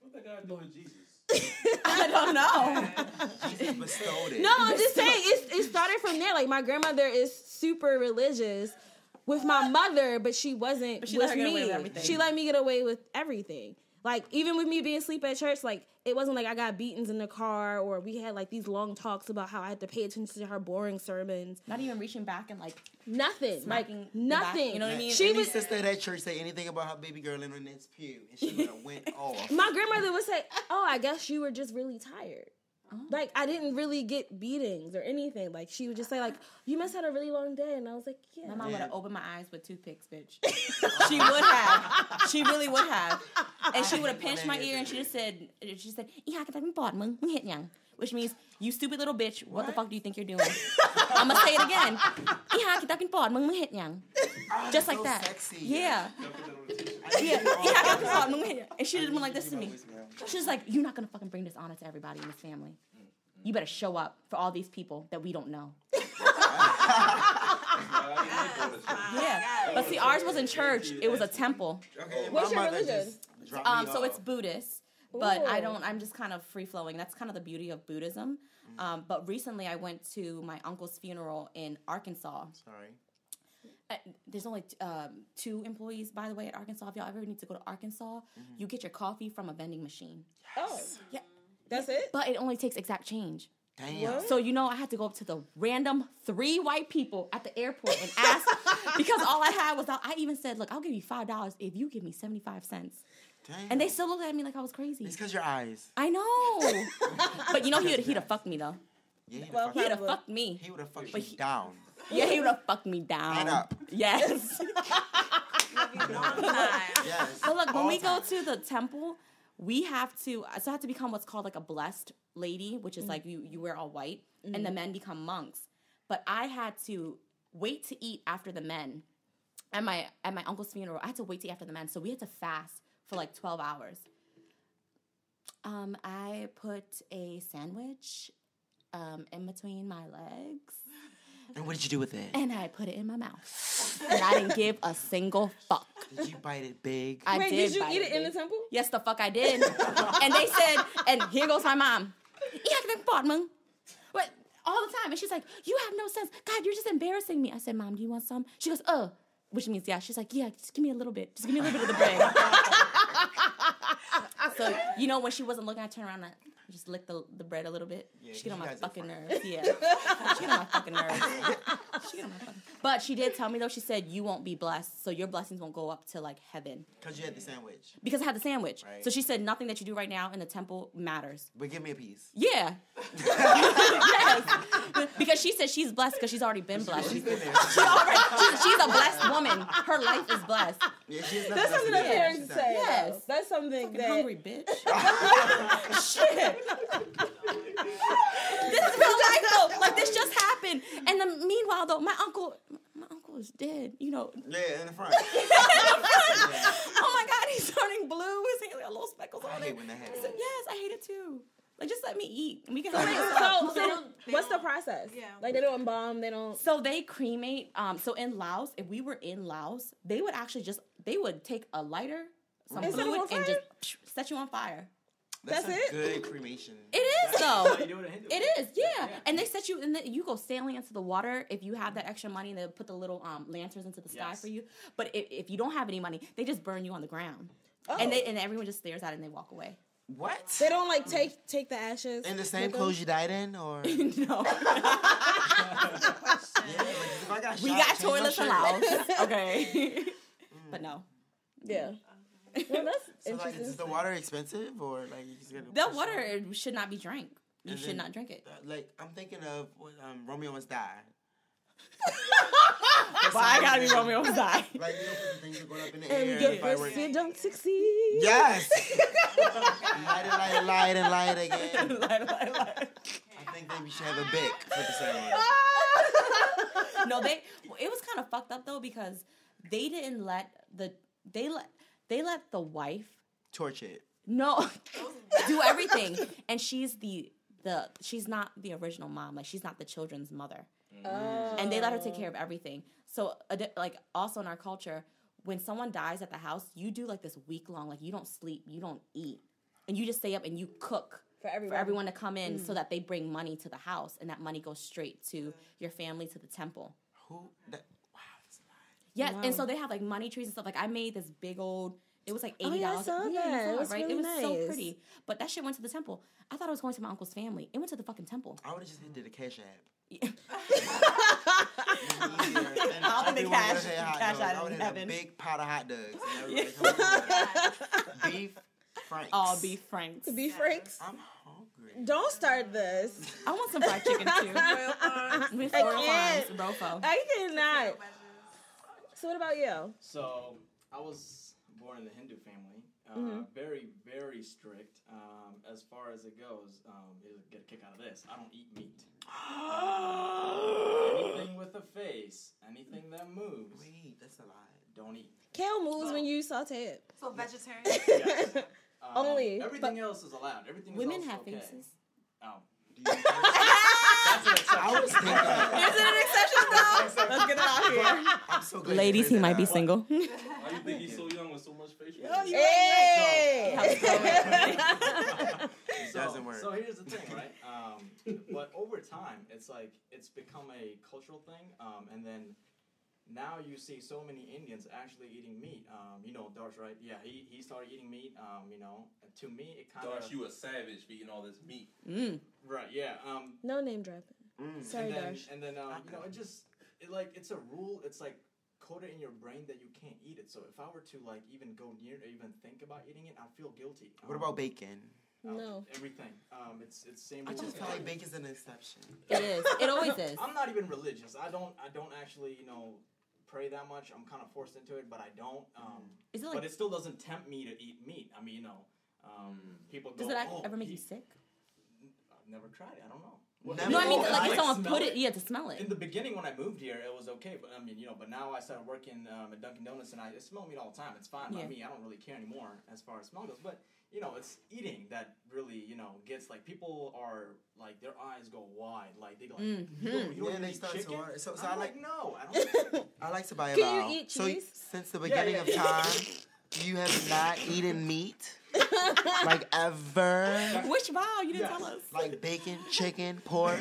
What that got to do with Jesus? I don't know. Jesus bestowed it. No, I'm just saying, it started from there. Like, my grandmother is super religious with my mother, but she wasn't But she with let her get away me. with everything. She let me get away with everything. Like, even with me being asleep at church, like, it wasn't like I got beatings in the car or we had, like, these long talks about how I had to pay attention to her boring sermons. Not even reaching back and like Nothing. Like, smacking the back, nothing. you know what I mean? She Any was... sister at that church say anything about her baby girl in her next pew, and she would have went off. My grandmother would say, oh, I guess you were just really tired. Like, I didn't really get beatings or anything. Like, she would just say, like, you must have had a really long day. And I was like, yeah. My mom would have opened my eyes with toothpicks, bitch. She would have. She really would have. And she would have pinched my ear and she said, "Iha kita import mung hit yang," which means, you stupid little bitch, what the fuck do you think you're doing? I'm gonna say it again. Iha kita import mung hit yang. Just like so that. Sexy. Yeah. Yeah. And she just went like this to me. She's like, you're not gonna fucking bring this honor to everybody in this family. You better show up for all these people that we don't know. Yeah. But see, ours wasn't church. It was a temple. Okay, What's my your mother religion? just dropped me So it's off. Buddhist. But Ooh. I'm just kind of free flowing. That's kind of the beauty of Buddhism. But recently I went to my uncle's funeral in Arkansas. Sorry. There's only 2 employees, by the way, at Arkansas. If y'all ever need to go to Arkansas, you get your coffee from a vending machine. Oh, Yeah. that's it? But it only takes exact change. Damn. So, I had to go up to the random 3 white people at the airport and ask, because all I had was, I even said, look, I'll give you $5 if you give me 75 cents. Damn. And they still looked at me like I was crazy. It's because your eyes. I know. But he'd have fucked me, though. Yeah, he'd Well, have He'd fucked have Probably. fucked me. he would have fucked But you he- down. Yeah, he would have fucked me down. And up. Yes. Long time. Yes. But look, when All we go time. to the temple, we have to become what's called like a blessed lady, which is like you wear all white, and the men become monks. But I had to wait to eat after the men. At my uncle's funeral, I had to wait to eat after the men, so we had to fast for like 12 hours. I put a sandwich in between my legs, And what did you do with it? and I put it in my mouth. And I didn't give a single fuck. Did you bite it big? I Wait, did you bite eat it in the big. temple? Yes, the fuck I did. And they said, and here goes my mom. But all the time. And she's like, you have no sense. God, you're just embarrassing me. I said, Mom, do you want some? She goes, which means, yeah, she's like, yeah, just give me a little bit. Just give me a little bit of the bread. So, you know, when she wasn't looking, I turned around and I just licked the bread a little bit. Yeah, She get on you my guys are fucking friends. nerves. Yeah. She get on my fucking nerves. She get on my fucking... But she did tell me, though, she said, you won't be blessed, so your blessings won't go up to, like, heaven. Because you had the sandwich. Because I had the sandwich. Right. So she said, nothing that you do right now in the temple matters. But give me a piece. Yeah. Yes. Because she said she's blessed because she's already been blessed. She's been there. She's a blessed woman. Her life is blessed. Yeah, she has That's nothing something else that to do. parents She's say. done. Yes. Though. That's something Fucking that. hungry, bitch. Shit. This is real life, though. Like, this just happened. And then, meanwhile, though, my uncle is dead, you know. Yeah, in the front. Oh, my God, he's turning blue. His hair got little speckles I on hate it. when that I happens. said, yes, I hate it, too. Like, just let me eat. And we can So what's the process? Yeah. Like they don't embalm, they don't. So they cremate. So in Laos, if we were in Laos, they would actually they would take a lighter, some And set them fluid, on and fire? just set you on fire. That's a it? good cremation. It is How though. you do it in Hindu. It is, yeah. And they set you, and then you go sailing into the water if you have that extra money. And they'll put the little lanterns into the sky Yes. for you. But if you don't have any money, they just burn you on the ground, Oh. and everyone just stares at it and they walk away. What? They don't like take the ashes. In the same with them? clothes you died in, or No, yeah, like, if I got we shot, got change my toilets in shirt. Laos. Okay, but no. Yeah. Well, that's So like, interesting. is the water expensive, or like you just gotta The push water it? should not be drank. You And should then, not drink it. Like I'm thinking of when Romeo Must Die. Why I gotta be Romeo and die? Like you know, the things are going up in the And air. get the fireworks. first, you don't succeed. Yes. light it again. Light. I think maybe we should have a bic for the ceremony. No, it was kind of fucked up though because they didn't let they let the wife Torch it. do everything, and she's she's not the original mom, like she's not the children's mother, and they let her take care of everything. So like also in our culture, when someone dies at the house, you do like this week-long, like you don't sleep, you don't eat, and you just stay up and you cook For for everyone to come in so that they bring money to the house, and that money goes straight to your family, to the temple. Who? That? Wow, that's a lot. Yeah, Wow. and so they have like money trees and stuff. Like I made this big old. It was like $80. Oh, yeah, I saw You that. saw It was right? really It was so nice. pretty. But that shit went to the temple. I thought it was going to my uncle's family. It went to the fucking temple. I would have just did a cash app. Yeah. I don't think cash out I would in have a heaven. big pot of hot dogs. And everybody come over. Beef franks. Oh, beef franks. Beef franks. I'm hungry. Don't start this. I want some fried chicken too. Royal Farms. With I Royal can't. Farms, Rofo. I cannot. So what about you? So I was born in the Hindu family. Very, very strict. As far as it goes, you'll get a kick out of this. I don't eat meat. Anything with a face, anything that moves, Wait, that's a lie. don't eat. Kale moves when you saute it. So vegetarian. Yes. Only, Everything else is allowed. Everything is Women also have okay. faces. Oh. Do you That's an exception. I was thinking. Is it an exception though? Let's get it out here. I'm so glad you Ladies, said he might that. be single. Why you think he's so young with so much facial hair? Hey! It doesn't work. So here's the thing, right? But over time, it's like it's become a cultural thing, and then now you see so many Indians actually eating meat. You know, Darsh, right? Yeah, he started eating meat. You know, and to me, it kind Darsh, of you a savage for eating all this meat. right. Yeah. No name dropping. Sorry, and then, Darsh. and then you know, it's a rule. It's like coded in your brain that you can't eat it. So if I were to like even go near or even think about eating it, I'd feel guilty. What about bacon? No. Everything. It's same. I rule just as feel like everything. bacon's an exception. It is. It always is. I'm not even religious. I don't actually, pray that much. I'm kind of forced into it, but I don't. Is it But like? it still doesn't tempt me to eat meat. I mean, people go. Does it "Oh, ever make you eat-" sick? I've never tried it. I don't know. Never. No, I mean Oh, like if someone smell put it, to smell In it. the beginning, when I moved here, it was okay. But I mean, but now I started working at Dunkin' Donuts, and I smell meat all the time. It's fine by Yeah. me. I don't really care anymore as far as smell goes. But it's eating that really, gets like people are like their eyes go wide, like they go, like, you don't Yeah, even they eat start to chicken? worry. So I'm I like, like no, I don't. I like to buy a Can you bow. eat So cheese? since the beginning yeah. of time, you have not eaten meat. Like ever. Which vow? You didn't Yes. tell us. Like bacon, chicken, pork.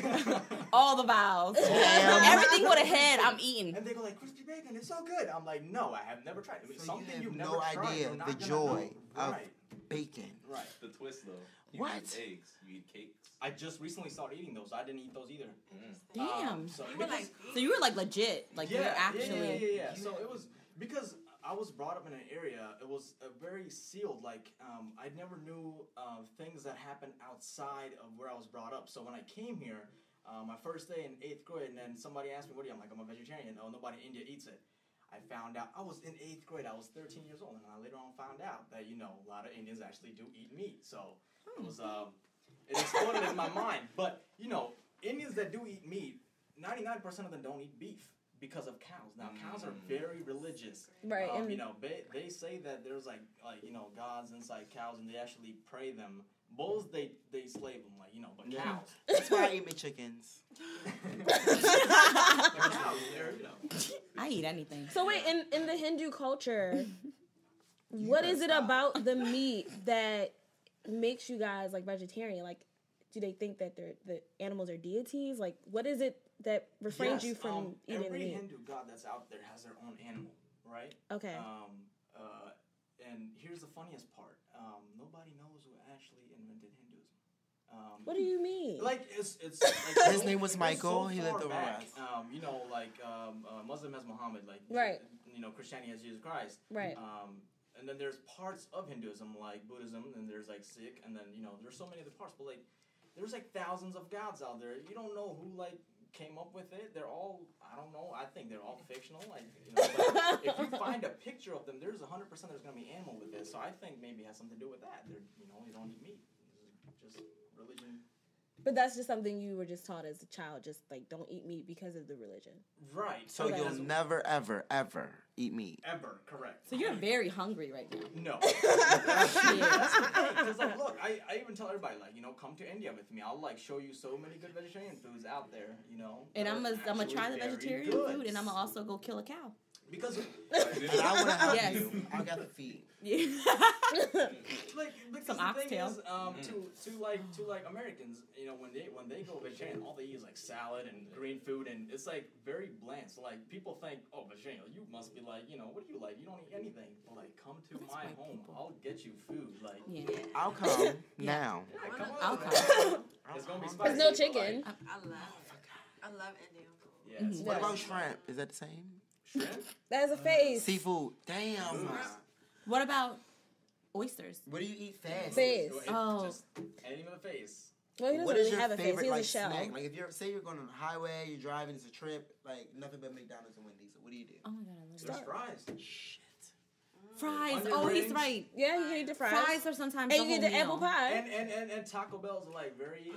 All the vows. Everything with a head, I'm eating. And they go like, crispy bacon, it's so good. I'm like, no, I have never tried. I mean, So something you have you've no never tried, idea you're not the gonna joy know. of Right, bacon. right. The twist though. You What? eat eggs. You eat cakes. I just recently started eating those. I didn't eat those either. Damn. So, You were because- like, So you were like legit. Like you're actually. yeah. So it was because I was brought up in an area. It was very sealed. Like I never knew things that happened outside of where I was brought up. So when I came here, my first day in 8th grade, and then somebody asked me, "What are you?" I'm like, "I'm a vegetarian." Oh, nobody in India eats it. I found out I was in 8th grade. I was 13 years old, and I later on found out that a lot of Indians actually do eat meat. So it was it exploded in my mind. But Indians that do eat meat, 99% of them don't eat beef because of cows. Now cows are very religious. Right. And They say that there's like gods inside cows, and they actually pray them. Bulls they slave them but Yeah. cows. That's why I eat my chickens. The cows, they're I eat anything. so wait, in the Hindu culture, what is it about the meat that makes you guys like vegetarian? Like, do they think that the animals are deities? Like, what is it that refrains you from eating the every meat? Hindu god that's out there has their own animal, right? Okay. And here's the funniest part: nobody knows who actually invented Hinduism. What do you mean? Like it's like His name was it goes Michael. He far lived over back. us. Muslim has Muhammad, like Right. Christianity has Jesus Christ, Right. And then there's parts of Hinduism like Buddhism, and there's like Sikh, and then there's so many other parts. But like there's like thousands of gods out there. You don't know who like came up with it. They're all I don't know. I think they're all fictional. Like but if you find a picture of them, there's 100% there's gonna be animal with it. So I think maybe it has something to do with that. They're you don't eat meat. It's just religion. But that's just something you were just taught as a child. Just like don't eat meat because of the religion. Right. So Okay. you'll never, ever, ever eat meat. Ever, correct. So you're very hungry right now. No. Because like, look, I even tell everybody like, come to India with me. I'll like show you so many good vegetarian foods out there. And I'm gonna Actually try the very vegetarian good. food, and I'm gonna also go kill a cow. Because And I want to help Yes. you. I got the feet. Yeah. like because Some the thing oxtail. is to like Americans, when they go vegetarian, all they eat is like salad and green food, and it's like very bland. So like people think, oh, vegetarian, you must be like, what do you like? You don't eat anything. But like, come to That's my white home. people. I'll get you food. Like, Yeah. I'll come now. yeah, come I'll on. come. It's gonna be spicy. There's no but, chicken. I love Indian food. Yeah, Mm-hmm. it's What about spicy. shrimp? Is that the same? Shrimp? That's a face. Seafood. Damn. What about oysters? What do you eat fast? Face. Oh. Just anything with a face. Well, he doesn't What is really your have a face. favorite He has like a shell. snack? Like if you're going on the highway, you're driving, it's a trip, like nothing but McDonald's and Wendy's. So what do you do? Oh my god, I love There's that. fries. Shit. Fries. Onion Oh, he's rings. right. Yeah, you can eat the fries. Fries are sometimes And the you get whole the apple meal. pie. And Taco Bell's like very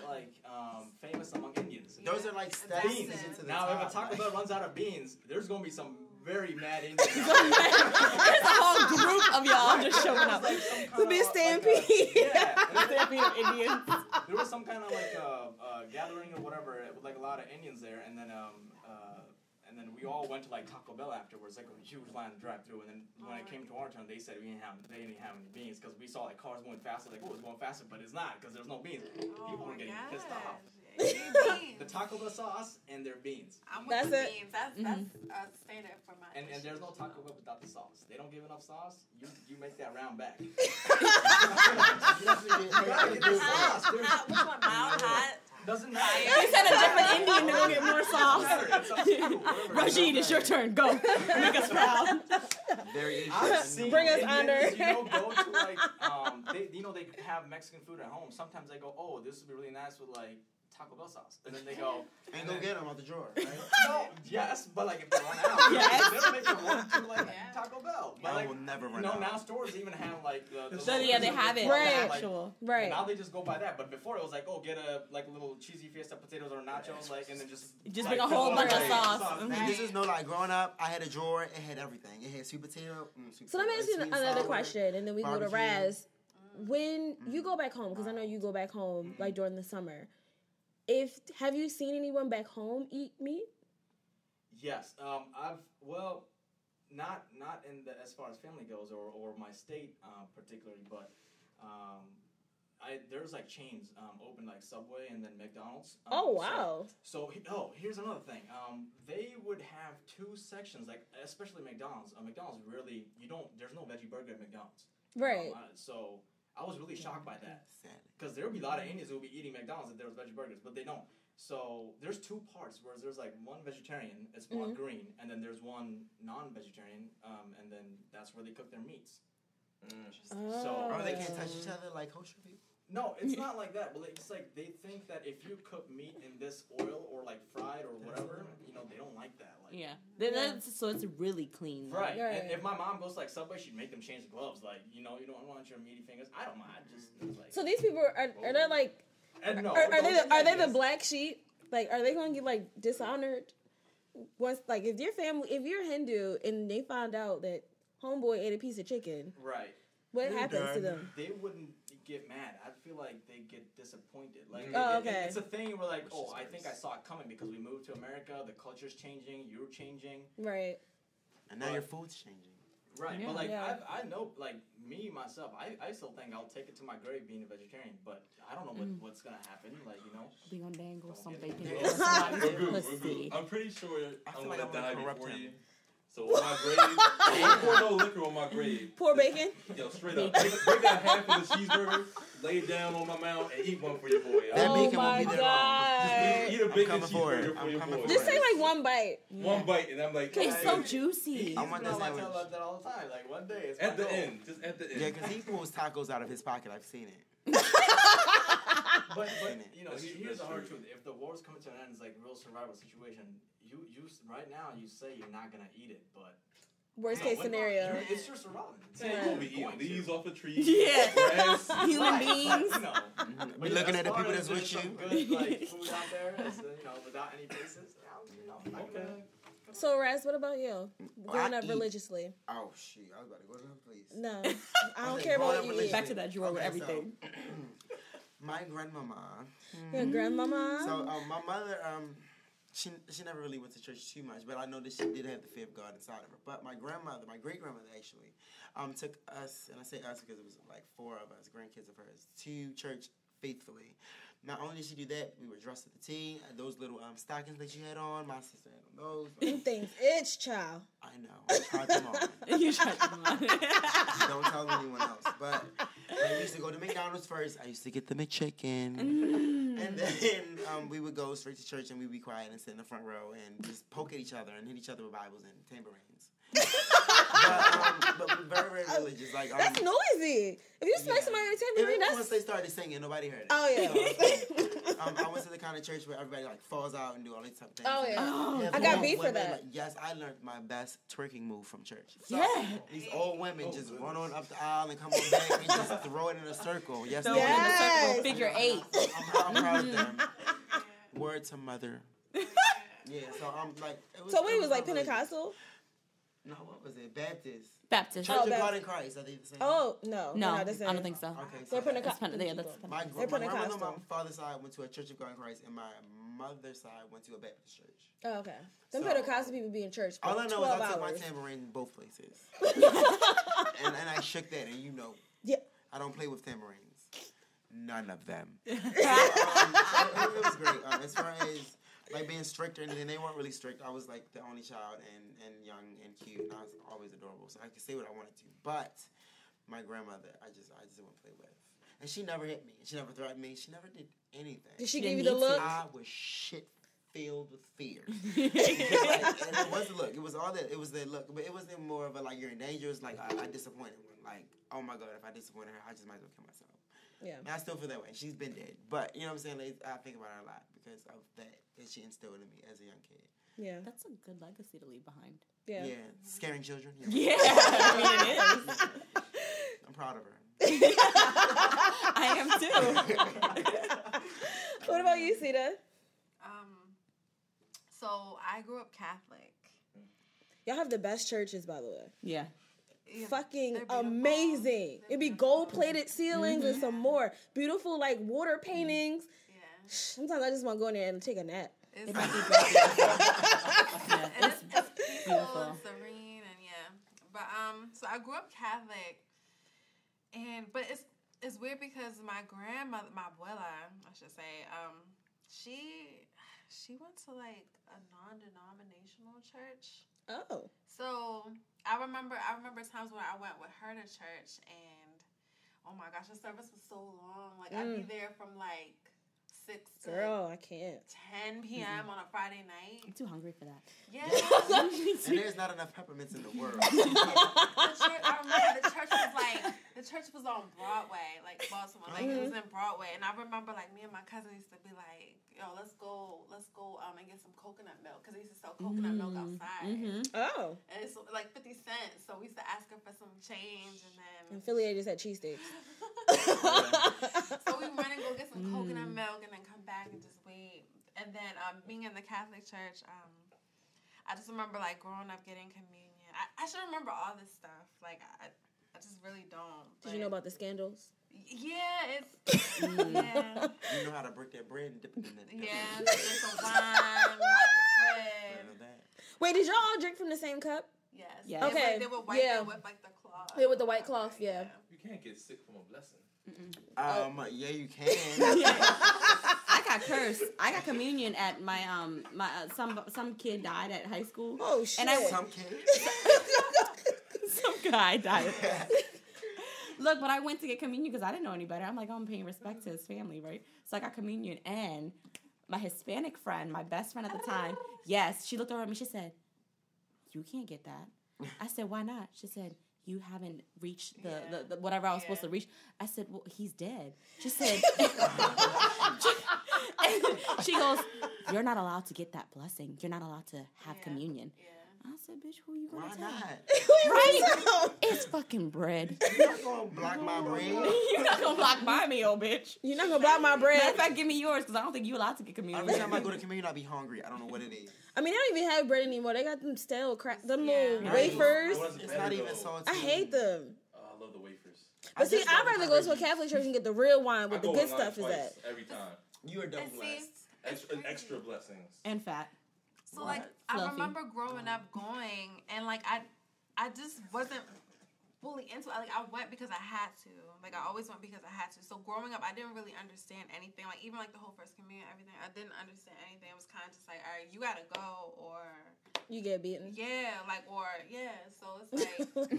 famous among Indians. Those are like steps Beans. to get to the Now, top. if a Taco Bell runs out of beans, there's gonna be some very mad Indians. There's a whole group of y'all just showing up. Like some kind To be of, stampede. yeah. Stampede of Indians. There was some kind of like gathering or whatever with like a lot of Indians there, and then we all went to like Taco Bell afterwards, like a huge line to drive through. And then when it came to our turn, they said they didn't have any beans because we saw like cars going faster. Like, oh, it's going faster, but it's not because there's no beans. People were getting pissed off. The Taco Bell sauce and their beans, I'm with That's the it. beans. That's a standard for my and there's no Taco Bell without the sauce. They don't give enough sauce. You make that round back. You gotta get the sauce. There's- Which one? Mild, hot? Doesn't matter. You sent a different Indian to go get more sauce. It's up to you. Whatever. Rashid, it's your turn. Go. Make us proud. Very I've Asian. seen Bring us Indians, under. go to like, they have Mexican food at home. Sometimes they go, oh, this would be really nice with like Taco Bell sauce, and then they go, And go get them out the drawer, right? no, yes, but like if they run out, Yes. they'll make it run to like Yeah. Taco Bell. But I like, will never run no, out. now stores even have like the So yeah, they have it. Right. The actual. Right. Now they just go by that, but before it was like, oh, get a little cheesy fiesta potatoes or nachos, like, and then just Just like, bring a whole fill bunch it of with sauce. sauce. Mhm. And this is no like growing up. I had a drawer. It had everything. It had sweet potato. Sweet So let me ask you potato, sweet another sour. question, and then we go to barbecue. Raz. When you go back home, because I know you go back home like during the summer, have you seen anyone back home eat meat? Yes, not in the as far as family goes or my state particularly, but There's like chains open like Subway and then McDonald's. Oh wow! Here's another thing. They would have two sections, like especially McDonald's. McDonald's really there's no veggie burger at McDonald's. Right. So I was really shocked by that because there would be a lot of Indians who would be eating McDonald's if there was veggie burgers, but they don't. So there's two parts where there's like one vegetarian, it's one green, and then there's one non-vegetarian, and then that's where they cook their meats. So they can't touch each other like kosher people. No, it's not like that. But it's like they think that if you cook meat in this oil or like fried or whatever, they don't like that. Like, so it's really clean. Right. And if my mom goes to like Subway, she'd make them change the gloves. Like, you don't want your meaty fingers. I don't mind. Just like. So these people are they like? No, are they the black sheep? Like, are they going to get like dishonored once? Like, if you're Hindu and they found out that homeboy ate a piece of chicken, right? What happens to them? They wouldn't get mad. I feel like they get disappointed. Like, okay. It's a thing where like, I think I saw it coming because we moved to America. The culture's changing. You're changing. Right. And now your food's changing. Right, but like I know, like me myself, I still think I'll take it to my grave being a vegetarian, but I don't know what's gonna happen. Like we gonna dangle some bacon We're good. I'm pretty sure I'm gonna die before you. So on my grave, don't pour no liquor on my grave. Pour bacon? Yo, straight up. Break that half of the cheeseburger, lay it down on my mouth, and eat one for your boy. That bacon won't be there long. Just eat a bacon cheeseburger for your boy. Just say like one bite. One bite, and I'm like, it's so juicy. I want that sandwich. I that all the time. Like one day, it's at the end, just at the end. Yeah, because he pulls tacos out of his pocket. I've seen it. But here's the hard truth. If the war's coming to an end, it's like a real survival situation. You right now you say you're not gonna eat it, but worst case scenario, it's your survival. You're gonna be eating leaves off a tree, grass, human right. beings. We're looking at the people that's with you. Good like food out there, without any basis. Okay. So, Raz, what about you? Growing up religiously. Oh, shoot. I was about to go to that place. No. I don't care about what you eat. Back to that drawer with everything. So, my grandmama. Your grandmama? So, my mother, she never really went to church too much, but I know that she did have the fear of God inside of her. But my grandmother, my great-grandmother actually, took us, and I say us because it was like 4 of us, grandkids of hers, to church faithfully. Not only did she do that, we were dressed to the T. Those little stockings that you had on, my sister had on those. Them things itch, child. I know. I tried them on. You tried them on. Don't tell anyone else. But we used to go to McDonald's first. I used to get the McChicken. And then we would go straight to church and we'd be quiet and sit in the front row and just poke at each other and hit each other with Bibles and tambourines. but we're very, very religious. Like that's noisy. If you smack somebody with a tambourine, that's... Once they started singing, nobody heard it. Oh, yeah. So, I went to the kind of church where everybody like falls out and do all these type of things. Oh, yeah. I got beef for that. Like, yes, I learned my best twerking move from church. So, yeah. These old women just run on up the aisle and come on back and just throw it in a circle. Yes, throw it in a circle, figure 8. I'm proud of them. Word to mother. Yeah, so I'm like... So wait, it was like Pentecostal? No, what was it? Baptist. Baptist. Church of God in Christ. Are they the same? Oh, no. No, I don't think so. Okay, so they're Pentecostal. My grandmother on my father's side went to a Church of God in Christ, and my mother's side went to a Baptist church. Oh, okay. Them Pentecostal people be in church for 12 hours. All I know is I took my tambourine in both places. and I shook that, and yeah. I don't play with tambourines. None of them. So, it was great. As far as... like being stricter, and then they weren't really strict. I was like the only child and young and cute, and I was always adorable, so I could say what I wanted to. But my grandmother, I just wouldn't play with, and she never hit me. She never threatened me. She never did anything. Did she give you the look? I was shit filled with fear. And it was the look. It was all that. It was the look, but it wasn't more of a like you're in danger. It was like I disappointed one. Like, oh my God, if I disappointed her, I just might as well kill myself. Yeah. And I still feel that way. She's been dead. But, you know what I'm saying? Like, I think about her a lot because of that she instilled in me as a young kid. Yeah. That's a good legacy to leave behind. Yeah. Yeah. Scaring children. Yeah. I mean, it is. I'm proud of her. I am too. What about you, Sita? So I grew up Catholic. Y'all have the best churches, by the way. Yeah. Fucking amazing. It'd be gold-plated ceilings and some more beautiful, like, water paintings. Yeah. Sometimes I just want to go in there and take a nap. It's might be and it's peaceful and serene and yeah. But so I grew up Catholic, but it's weird because my grandmother, my abuela, I should say, she went to like a non-denominational church. Oh. So I remember times when I went with her to church, and oh my gosh, the service was so long. Like I'd be there from like 6 to Girl, I can't. 10 p.m. on a Friday night. I'm too hungry for that. Yeah. And there's not enough peppermints in the world. I remember the church was on Broadway, like Baltimore. Like it was in Broadway, and I remember like me and my cousin used to be like, "Yo, let's go, and get some coconut milk," because they used to sell coconut milk outside. Oh. And it's like 50 cents, so we used to ask her for some change, and then And Philly just had cheesesteaks. So we run and go get some coconut milk, and then come back and just wait. And then being in the Catholic church, I just remember like growing up getting communion. I should remember all this stuff. Like I just really don't. Did you know about the scandals? Yeah, it's yeah. You know how to break that bread and dip it in that. Yeah, there's some wine, bread. Wait, did y'all all drink from the same cup? Yes. Yeah. Okay. They were white. Yeah. They with like the cloth. Yeah, with the white cloth. Yeah. You can't get sick from a blessing. Yeah, you can. I got cursed. I got communion at my some kid died at high school. Oh shit. And Some kid. some guy died. Look, but I went to get communion because I didn't know any better. I'm like, oh, I'm paying respect to his family, right? So I got communion, and my Hispanic friend, my best friend at the time, yes, she looked over at me. She said, "You can't get that." I said, "Why not?" She said, "You haven't reached the whatever I was supposed to reach." I said, "Well, he's dead." She said, she goes, "You're not allowed to get that blessing. You're not allowed to have communion." Yeah. I said, "Bitch, who you gonna Why tell?" not? Right? It's fucking bread. You're not gonna block my bread. You're not gonna block my meal, bitch. You're not gonna block my Matter bread. of fact, give me yours because I don't think you're allowed to get communion. Every time I go to communion, I be hungry. I don't know what it is. I mean, they don't even have bread anymore. They got them stale crap, them little Yeah. wafers. It's not even salty. I hate them. I love the wafers. But see, just I'd love rather go to a Chinese. Catholic church and get the real wine I with the go good online stuff is twice at. every time. You are double And see, blessed. it's crazy. Extra blessings. And fat. So like I Fluffy. remember growing up going, and like I just wasn't fully into it. Like I went because I had to. Like I always went because I had to. So growing up, I didn't really understand anything. Like even like the whole first communion, everything. I didn't understand anything. It was kind of just like, all right, you gotta go, or You get beaten. yeah, like or yeah. So it's like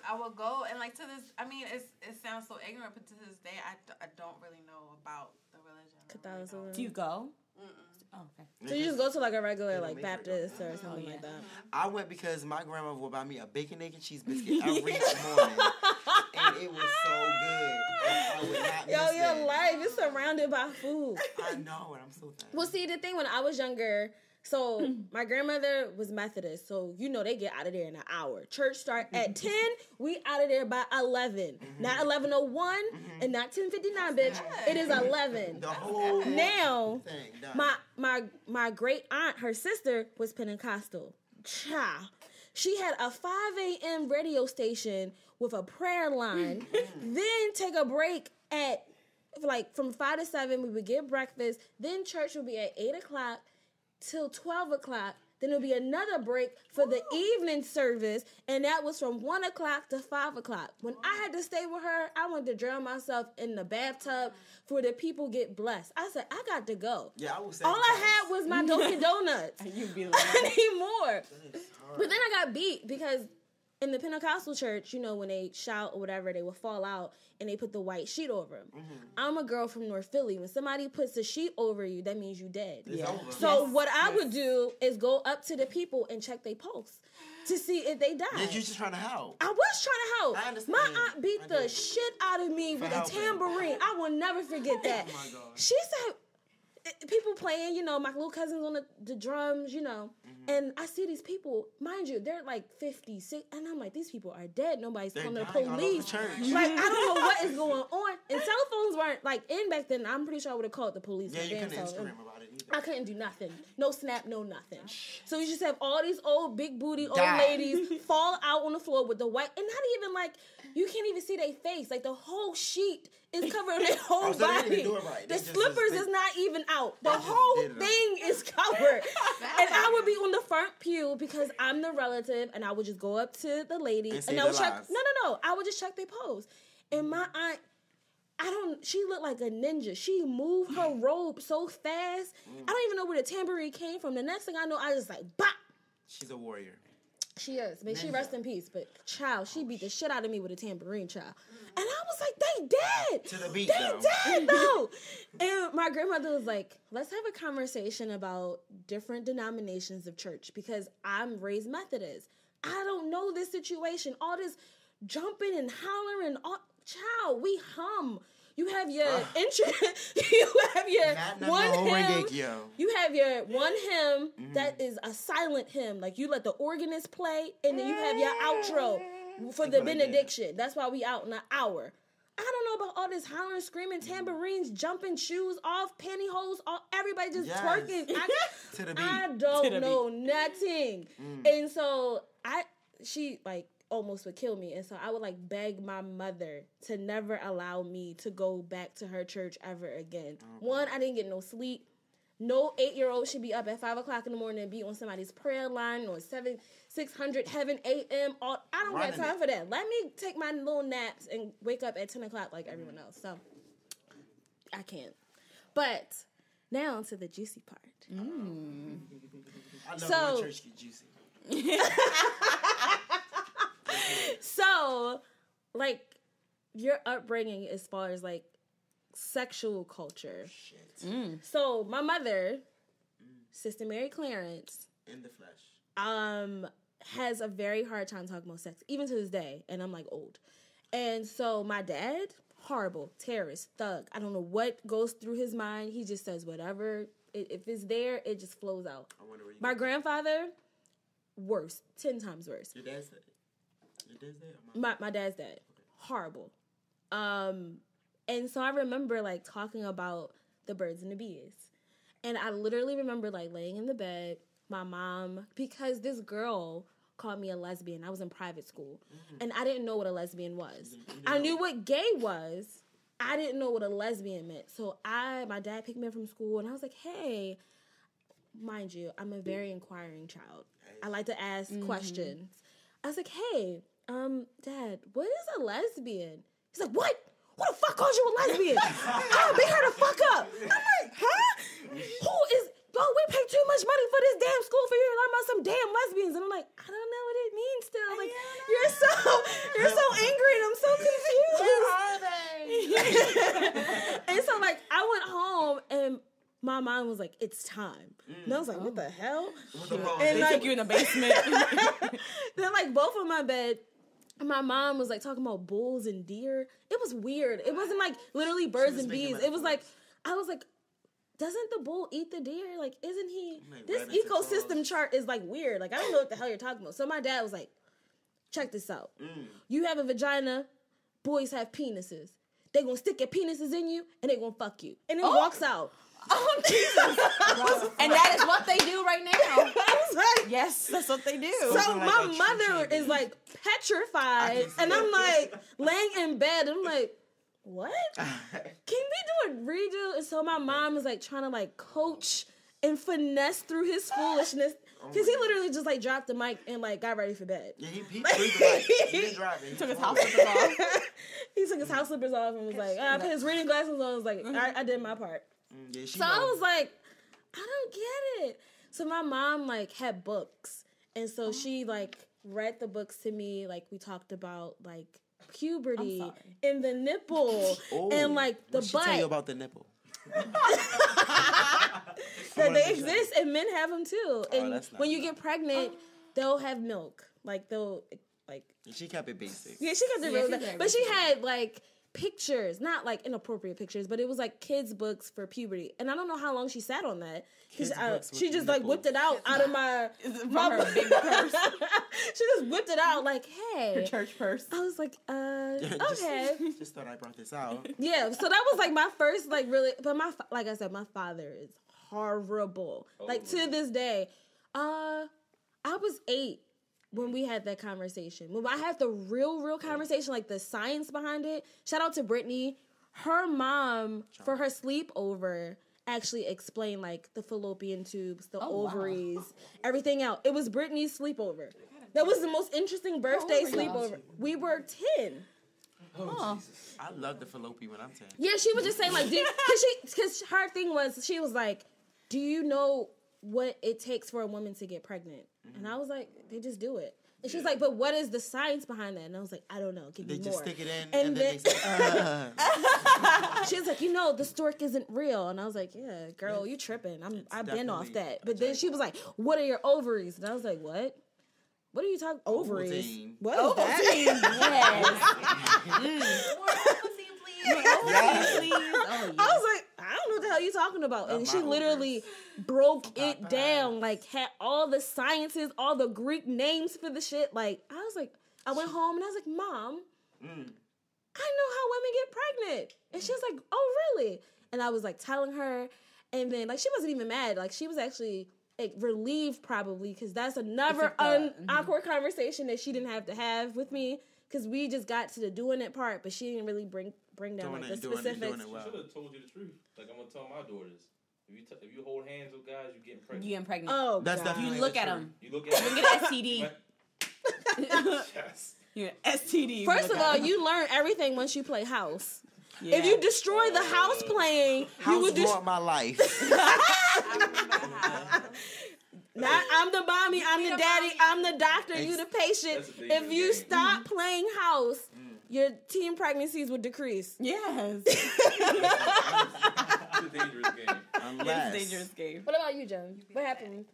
I will go, and like to this. I mean, it sounds so ignorant, but to this day, I don't really know about the religion. I really Catholicism. don't. Do you go? Mm-mm. Oh, okay. So you just go to like a regular Yeah, like make sure Baptist it or goes. something Oh, yeah. like that. I went because my grandma would buy me a bacon, egg, and cheese biscuit every morning, and it was so good. I would not Yo, miss your that. life is surrounded by food. I know, and I'm so thankful. Well, see, the thing when I was younger, so my grandmother was Methodist, so you know they get out of there in an hour. Church start at 10, we out of there by 11. Not 11:01 and not 10:59, bitch. It is 11. The whole Now, thing done. my great aunt, her sister was Pentecostal. Child. She had a 5 a.m. radio station with a prayer line, then take a break at like from 5 to 7. We would get breakfast. Then church would be at 8 o'clock till 12 o'clock. Then there'll be another break for the evening service, and that was from 1 o'clock to 5 o'clock. When I had to stay with her, I wanted to drown myself in the bathtub for the people get blessed. I said, I got to go. Yeah, I was. All I had was my Dunkin' Donuts. You be I like, need more. But then I got beat because in the Pentecostal church, you know, when they shout or whatever, they will fall out and they put the white sheet over them. I'm a girl from North Philly. When somebody puts a sheet over you, that means you dead. It's Yeah. over. So what I would do is go up to the people and check their pulse to see if they died. Yeah, you just trying to help. I was trying to help. I understand. My aunt beat I the did. shit out of me with a helping. tambourine. I will never forget that. Oh my God. She said, people playing, you know, my little cousins on the drums, you know, and I see these people, mind you, they're like 50, 60, and I'm like, these people are dead. Nobody's They're calling the dying all over police. church. Like, I don't know what is going on. And cell phones weren't like in back then. I'm pretty sure I would have called the police. Yeah, my you damn couldn't self. Instagram about it either. I couldn't do nothing. No snap, no nothing. So you just have all these old big booty old Die. ladies fall out on the floor with the white, and not even like, you can't even see their face. Like the whole sheet is covering their whole so they didn't body. even do it right. The They just- slippers they- is not even out. The just whole did it thing is covered. And I would be on the front pew because I'm the relative, and I would just go up to the lady And and save I would their check. lives. No. I would just check their pose. And my aunt, she looked like a ninja. She moved her robe so fast. I don't even know where the tambourine came from. The next thing I know, I just like, bop. She's a warrior. She is. May she rest in peace. But, child, she beat the shit out of me with a tambourine, child. And I was like, they dead. To the beat, they dead, though. And my grandmother was like, let's have a conversation about different denominations of church because I'm raised Methodist. I don't know this situation. All this jumping and hollering. Child, we hum. You have your you have your one hymn. You have your one hymn that is a silent hymn. Like you let the organist play, and then you have your outro for the benediction. That's why we out in an hour. I don't know about all this hollering, screaming, tambourines, jumping, shoes off, pantyhose, everybody just twerking. I don't know nothing. And so she like almost would kill me. And so I would like beg my mother to never allow me to go back to her church ever again. One, I didn't get no sleep. No 8-year-old should be up at 5 o'clock in the morning and be on somebody's prayer line or 600 heaven AM. I don't have time for that. Let me take my little naps and wake up at 10 o'clock like everyone else. So I can't. But now to the juicy part. I love when church get juicy. So, like, your upbringing as far as, like, sexual culture. So, my mother, Sister Mary Clarence. In the flesh. Has a very hard time talking about sex, even to this day. And I'm, like, old. And so, my dad, horrible, terrorist, thug. I don't know what goes through his mind. He just says whatever. If it's there, it just flows out. My grandfather, worse. 10 times worse. Your dad's dead? My dad's dead. Horrible. And so I remember like talking about the birds and the bees. And I literally remember like laying in the bed, my mom, because this girl called me a lesbian. I was in private school. And I didn't know what a lesbian was. I knew what gay was. I didn't know what a lesbian meant. So my dad picked me up from school and I was like, hey, mind you, I'm a very inquiring child. I like to ask questions. I was like, hey, Dad, what is a lesbian? He's like, what? Who the fuck calls you a lesbian? I'll beat her the fuck up. I'm like, huh? We pay too much money for this damn school for you to learn about some damn lesbians. And I'm like, I don't know what it means still. Like, you're so angry and I'm so confused. Where are they? And so, like, I went home and my mom was like, it's time. And I was like, what the hell? And they took you in the basement. Then, like, both of my bed, my mom was, like, talking about bulls and deer. It was weird. It wasn't, like, literally birds and bees. It was, like, I was like, doesn't the bull eat the deer? Like, isn't he? This ecosystem chart is, like, weird. Like, I don't know what the hell you're talking about. So my dad was like, check this out. You have a vagina. Boys have penises. They gonna stick your penises in you, and they gonna fuck you. And then walks out. Oh, Jesus. And that is what they do right now. I was like, yes, that's what they do. So my mother is like petrified, and I'm like laying in bed, and I'm like, what? Can we do a redo? And so my mom is like trying to like coach and finesse through his foolishness. Because he literally just like dropped the mic and like got ready for bed. Yeah, he didn't drive it. He took his house slippers off. He took his house slippers off and was like, I put his reading glasses on. I was like, I did my part. Yeah, so I was like, I don't get it. So my mom like had books, and so she like read the books to me. Like we talked about like puberty and the nipple and like the butt. Tell you about the nipple. That they exist and men have them too. And when you get pregnant, they'll have milk. Like they'll like. She kept it basic. Yeah, she kept it real. But she had like pictures, not like inappropriate pictures, but it was like kids' books for puberty. And I don't know how long she sat on that. She just like whipped it out of my her big purse. She just whipped it out like, hey. Her church purse. I was like, okay. Just thought I brought this out. Yeah, so that was like my first like really, but like I said, my father is horrible. Like to this day. I was 8 when we had that conversation. When I had the real conversation, like the science behind it. Shout out to Brittany. Her mom, for her sleepover, actually explained like the fallopian tubes, the ovaries, everything out. It was Brittany's sleepover. That was the most interesting birthday sleepover. We were 10. Oh, Jesus. I love the fallopian when I'm 10. Yeah, she was just saying like, because her thing was, she was like, do you know what it takes for a woman to get pregnant? And I was like, they just do it. And she was like, but what is the science behind that? And I was like, I don't know. Give me more. They just stick it in, And then they say, she was like, the stork isn't real. And I was like, yeah, girl, you tripping. I've been off that. But then she was like, what are your ovaries? And I was like, what? What are you talking? Ovaries? Ovaltine. What is that? Yes. More Ovaltine, please. Please. Oh, I was like, I don't know what the hell you talking about. And she literally broke it down, like had all the sciences, all the Greek names for the shit. Like, I was like, I went home and I was like, Mom, I know how women get pregnant. And she was like, oh, really? And I was like telling her, and then like she wasn't even mad. Like she was actually like relieved probably, because that's another awkward conversation that she didn't have to have with me, because we just got to the doing it part, but she didn't really bring down like the specifics. I should have told you the truth. Like I'm gonna tell my daughters. If you hold hands with guys, you getting pregnant. You getting pregnant. Oh, That's God. definitely You look the at truth. them. You look at You get an STD. Yes. You get STD. First of all, you learn everything once you play house. Yeah. If you destroy the house playing, you House would ruined my life. I remember how. Not I'm the mommy, I'm the daddy, I'm the doctor, you the patient. That's a If dangerous you game. stop playing house, your teen pregnancies would decrease. Yes. It's a dangerous game. Unless. It's a dangerous game. What about you, Jen? What happened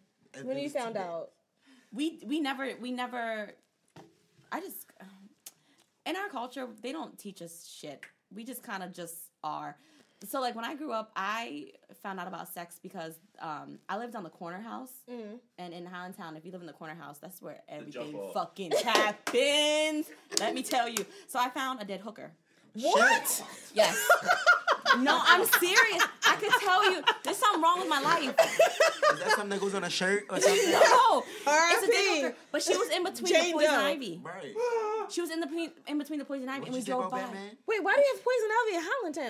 when you found out? We never. I just in our culture they don't teach us shit. We just kind of just are. So like when I grew up, I found out about sex because I lived on the corner house, and in Highlandtown, if you live in the corner house, that's where everything jump off. fucking happens. Let me tell you. So I found a dead hooker. What? Yes. No, I'm serious. I could tell you, there's something wrong with my life. Is that something that goes on a shirt or something? No, it's a R.I.P. dead hooker. But she was in between Jane the poison Doe. ivy. Right. She was in between the poison ivy, What and you we say drove about by. Batman? Wait, why do you have poison ivy in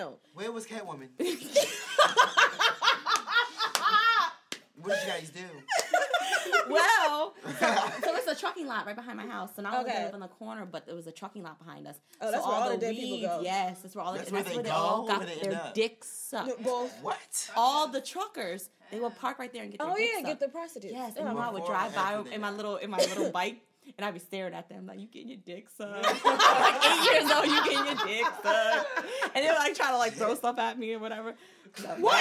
Highlandtown? Where was Catwoman? What did you guys do? Well, so it's a trucking lot right behind my house. So not only did I Okay. live in the corner, but there was a trucking lot behind us. Oh, that's so where all the the dead people weeds, go. yes, that's where all That's the, where that's they where they go, all got where they end their up. dicks sucked. Both. What? All the truckers, they will park right there and get their Oh dicks yeah, sucked. get the prostitutes. Yes, Oh. and my mom would Before or drive by after they in my die? little bike, and I'd be staring at them like, "You getting your dick sucked?" Like 8 years old, you getting your dick sucked, and they were like trying to like throw stuff at me or whatever. What?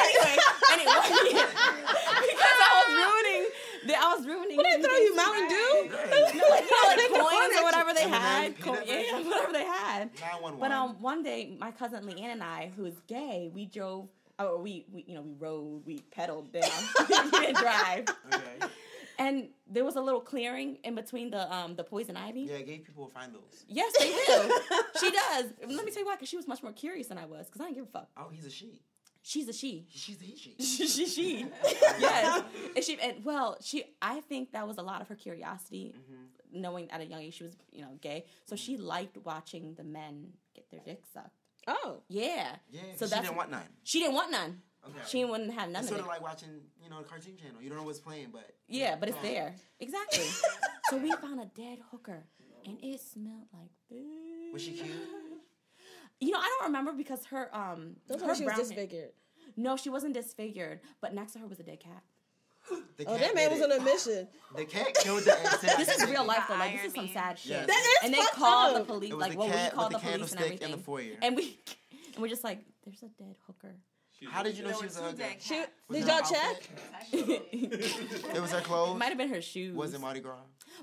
Anyway, because I was ruining. What, they throw you Mountain Dew? No, like They coins or whatever they M&Ms, had. peanut Yeah, butter? whatever they had. 911. But one day, my cousin Leanne and I, who is gay, we drove. Oh, we rode, we pedaled down. We didn't drive. Okay. And there was a little clearing in between the poison ivy. Yeah, gay people will find those. Yes, they do. She does. Let me tell you why, because she was much more curious than I was, because I didn't give a fuck. Oh, he's a she. She's a she. She's the he, she. she. Yes. And I think that was a lot of her curiosity, knowing at a young age she was, gay. So she liked watching the men get their dicks sucked. Oh. Yeah. Yeah, So she didn't want none. She didn't want none. Okay. She wouldn't have none It's of sort it. of like watching, a cartoon channel. You don't know what's playing, but... Yeah, but it's there. Exactly. So we found a dead hooker, and it smelled like bitch. Was she cute? I don't remember because her That's her why she was brown hair- disfigured. No, she wasn't disfigured, but next to her was a dead cat. The Oh, cat that man did was it. on a mission. The cat killed the insect. This is real life though. Like this is some Irony. sad shit. Yes. That is And they fucked called the up. police. It was Like the well, we cat called the with the police and candlestick everything. in the foyer. And we're just like, there's a dead hooker. How did you know There she were was a two hooker? dead She, cats. Was did it y'all her check? outfit? It was her clothes? It might have been her shoes. Was it Mardi Gras?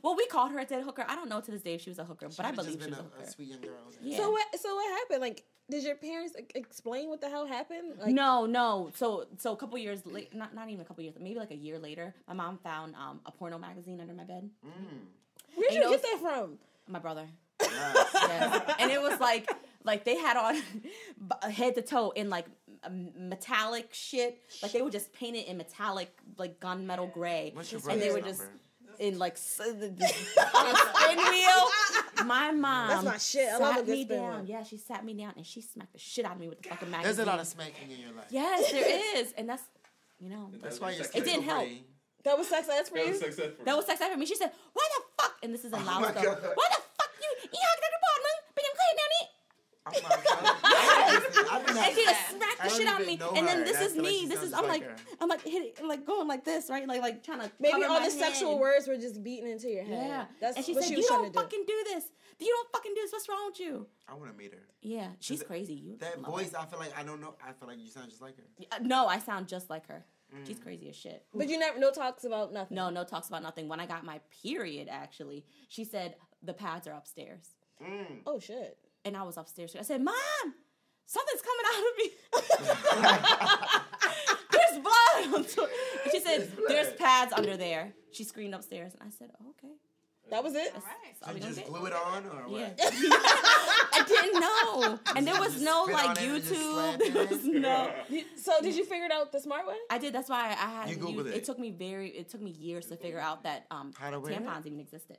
Well, we called her a dead hooker. I don't know to this day if she was a hooker, but I She could've believe just she was been a hooker. a sweet young girl. Yeah. So what happened? Like, did your parents explain what the hell happened? Like, No. So a couple years later, not even a couple years, maybe like a year later, my mom found a porno magazine under my bed. where'd You you know- get that from? My brother. Nice. Yes. And it was like they had on head to toe in like metallic shit. Like they would just paint it in metallic, like gunmetal gray. What's your And they brother's were just number? in like on a spin wheel. My mom. That's my shit. I love a sat good me spin down. wheel. Yeah, she sat me down and she smacked the shit out of me with the fucking magazine. There's a lot of smacking in your life. Yes, there is, and that's That's why you're It didn't help. free. That was sex ed for That you? was sex ed for That me. was sex after me. She said, "Why the fuck?" And this is in Oh loud my stuff. God. Why the fuck you? You have to report, man. But I'm clear down it. And she just smacked the shit out of me. And then this is me. I'm like hitting, I'm like going like this, right? Like trying to maybe cover all my the sexual head. words were just beating into your head. Yeah. That's and she what said, she "You was trying don't to do. fucking do this. You don't fucking do this. What's wrong with you?" I want to meet her. Yeah, she's crazy. That voice, I feel like I don't know. I feel like you sound just like her. No, I sound just like her. She's crazy as shit. But you never, no talks about nothing. No talks about nothing. When I got my period, actually, she said the pads are upstairs. Oh shit. And I was upstairs. I said, "Mom, something's coming out of me. There's blood." And she said, "There's pads under there." She screamed upstairs, and I said, "Oh, okay." That was it? All right. That's all we Did you gonna just get. glue it on or what? Yeah. I didn't know. And there was Just no spit like on it and just YouTube. slap There it was in? no. So did you figure it out the smart way? I did. That's why I had You to Googled use, it. it took me years to figure out that How to wear it? tampons even existed.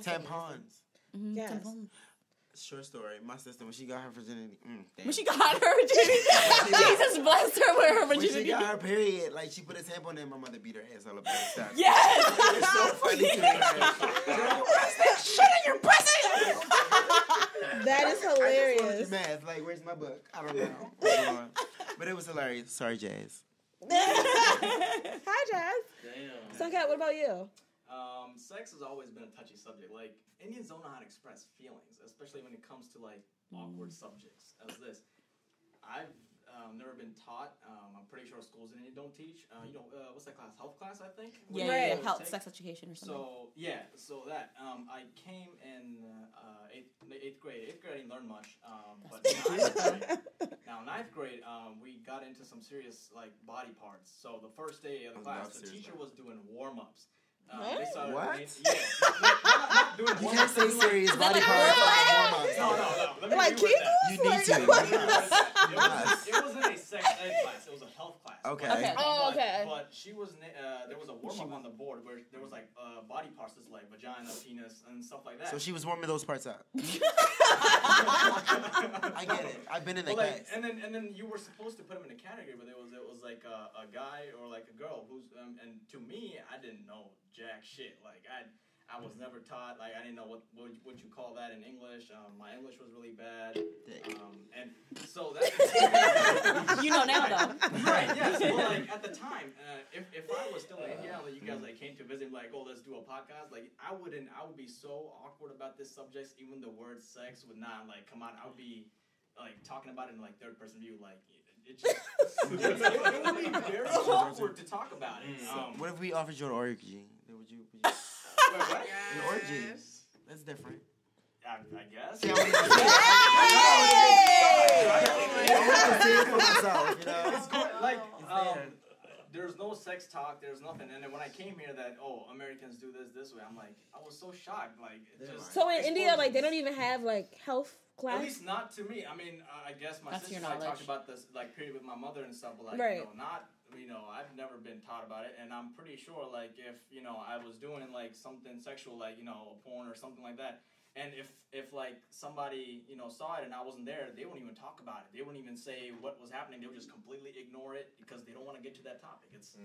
Tampons. Yes. Tampons. Short story. My sister, when she got her virginity, damn. When she got her virginity, Jesus blessed her with her When she virginity. got her period, like she put a tampon in, my mother beat her ass all up in the stuff. Yes. It's so funny to me. What's that shit in your pussy? That is I just wanted hilarious. to math. Like, where's my book? I don't know. But it was hilarious. Sorry, Jazz. Hi, Jazz. Damn. Suncat, what about you? Sex has always been a touchy subject. Like, Indians don't know how to express feelings, especially when it comes to, like, awkward subjects as this. I've never been taught. I'm pretty sure schools in India don't teach. What's that class? Health class, I think? Yeah, Right. health, sex education or something. So that. I came in eighth grade. Eighth grade, I didn't learn much. But ninth grade, we got into some serious, like, body parts. So the first day of the class, the teacher was doing warm-ups. They started What? not doing You warm-ups. can't say serious body like parts. No. Let me Like reword that. You need to. It wasn't a sex ed class. It was a health class. Okay. Okay. Oh, okay. But she was. There was a warm up on the board where there was like body parts, like vagina, penis, and stuff like that. So she was warming those parts up. I get it. I've been in that Well, like, class. and then you were supposed to put them in a category, but it was like a guy or like a girl who's and to me I didn't know jack shit. Like I was never taught. Like I didn't know what you call that in English. My English was really bad. And so that You know now though. right. Yeah. So like at the time, if I was still in India, like you guys like came to visit, like oh let's do a podcast, like I would be so awkward about this subject. Even the word sex would not like come out. I would be like talking about it in like third person view, like. It would be very awkward to talk about it. What if we offered you an orgy? Would you Wait, what? an orgy? That's different. I guess. See, I want to see it for myself, you know? It's good. Like, there. there's no sex talk. There's nothing. And then when I came here, that Americans do this way. I'm like, I was so shocked. Like, it just. So in India, like they don't even have like health class. At least not to me. I mean, I guess my That's sister your and I talked knowledge. about this like period with my mother and stuff, but like Right. I've never been taught about it, and I'm pretty sure like if I was doing like something sexual, like porn or something like that, and if like somebody saw it and I wasn't there, they wouldn't even talk about it. They wouldn't even say what was happening. They would just completely ignore it because they don't want to get to that topic. It's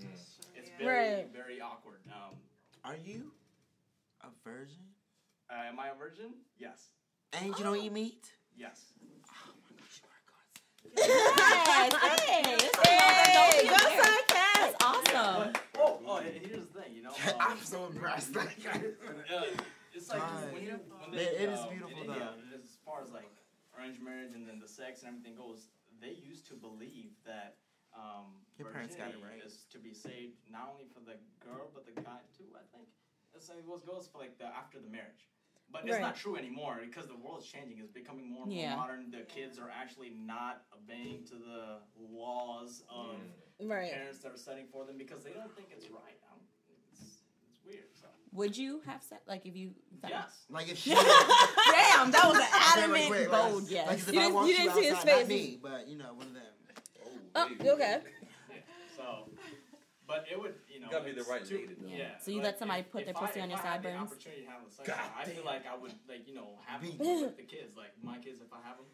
very Right. very awkward. Are you a virgin? Am I a virgin? Yes. And you don't eat meat? Yes. Yes, Hey, go Suncat. Suncat. That's awesome. But, here's the thing, I'm so impressed. It's like when they, It is beautiful, in India, though. as far as like arranged marriage and then the sex and everything goes, they used to believe that Your parents got it virginity right. is to be saved not only for the girl but the guy too. I think that's how it goes for like after the marriage. But it's Right. not true anymore because the world's changing. It's becoming more and more modern. The kids are actually not obeying to the laws of Right. parents that are setting for them because they don't think it's right. It's weird. So. Would you have sex? Like if you found Yes. Like if she... Damn, that was an Wait, adamant bold yes. Like if You I didn't- walked you didn't see his outside, not face. me, but one of them. Oh, okay. Yeah. So, but it would, Gotta be the it's right too- lady, though. Yeah. So you like, let somebody put if their pussy on your If I had the sideburns? opportunity to have the sex, God I feel damn. like I would, like, have Be- them with the kids. Like my kids, if I have them,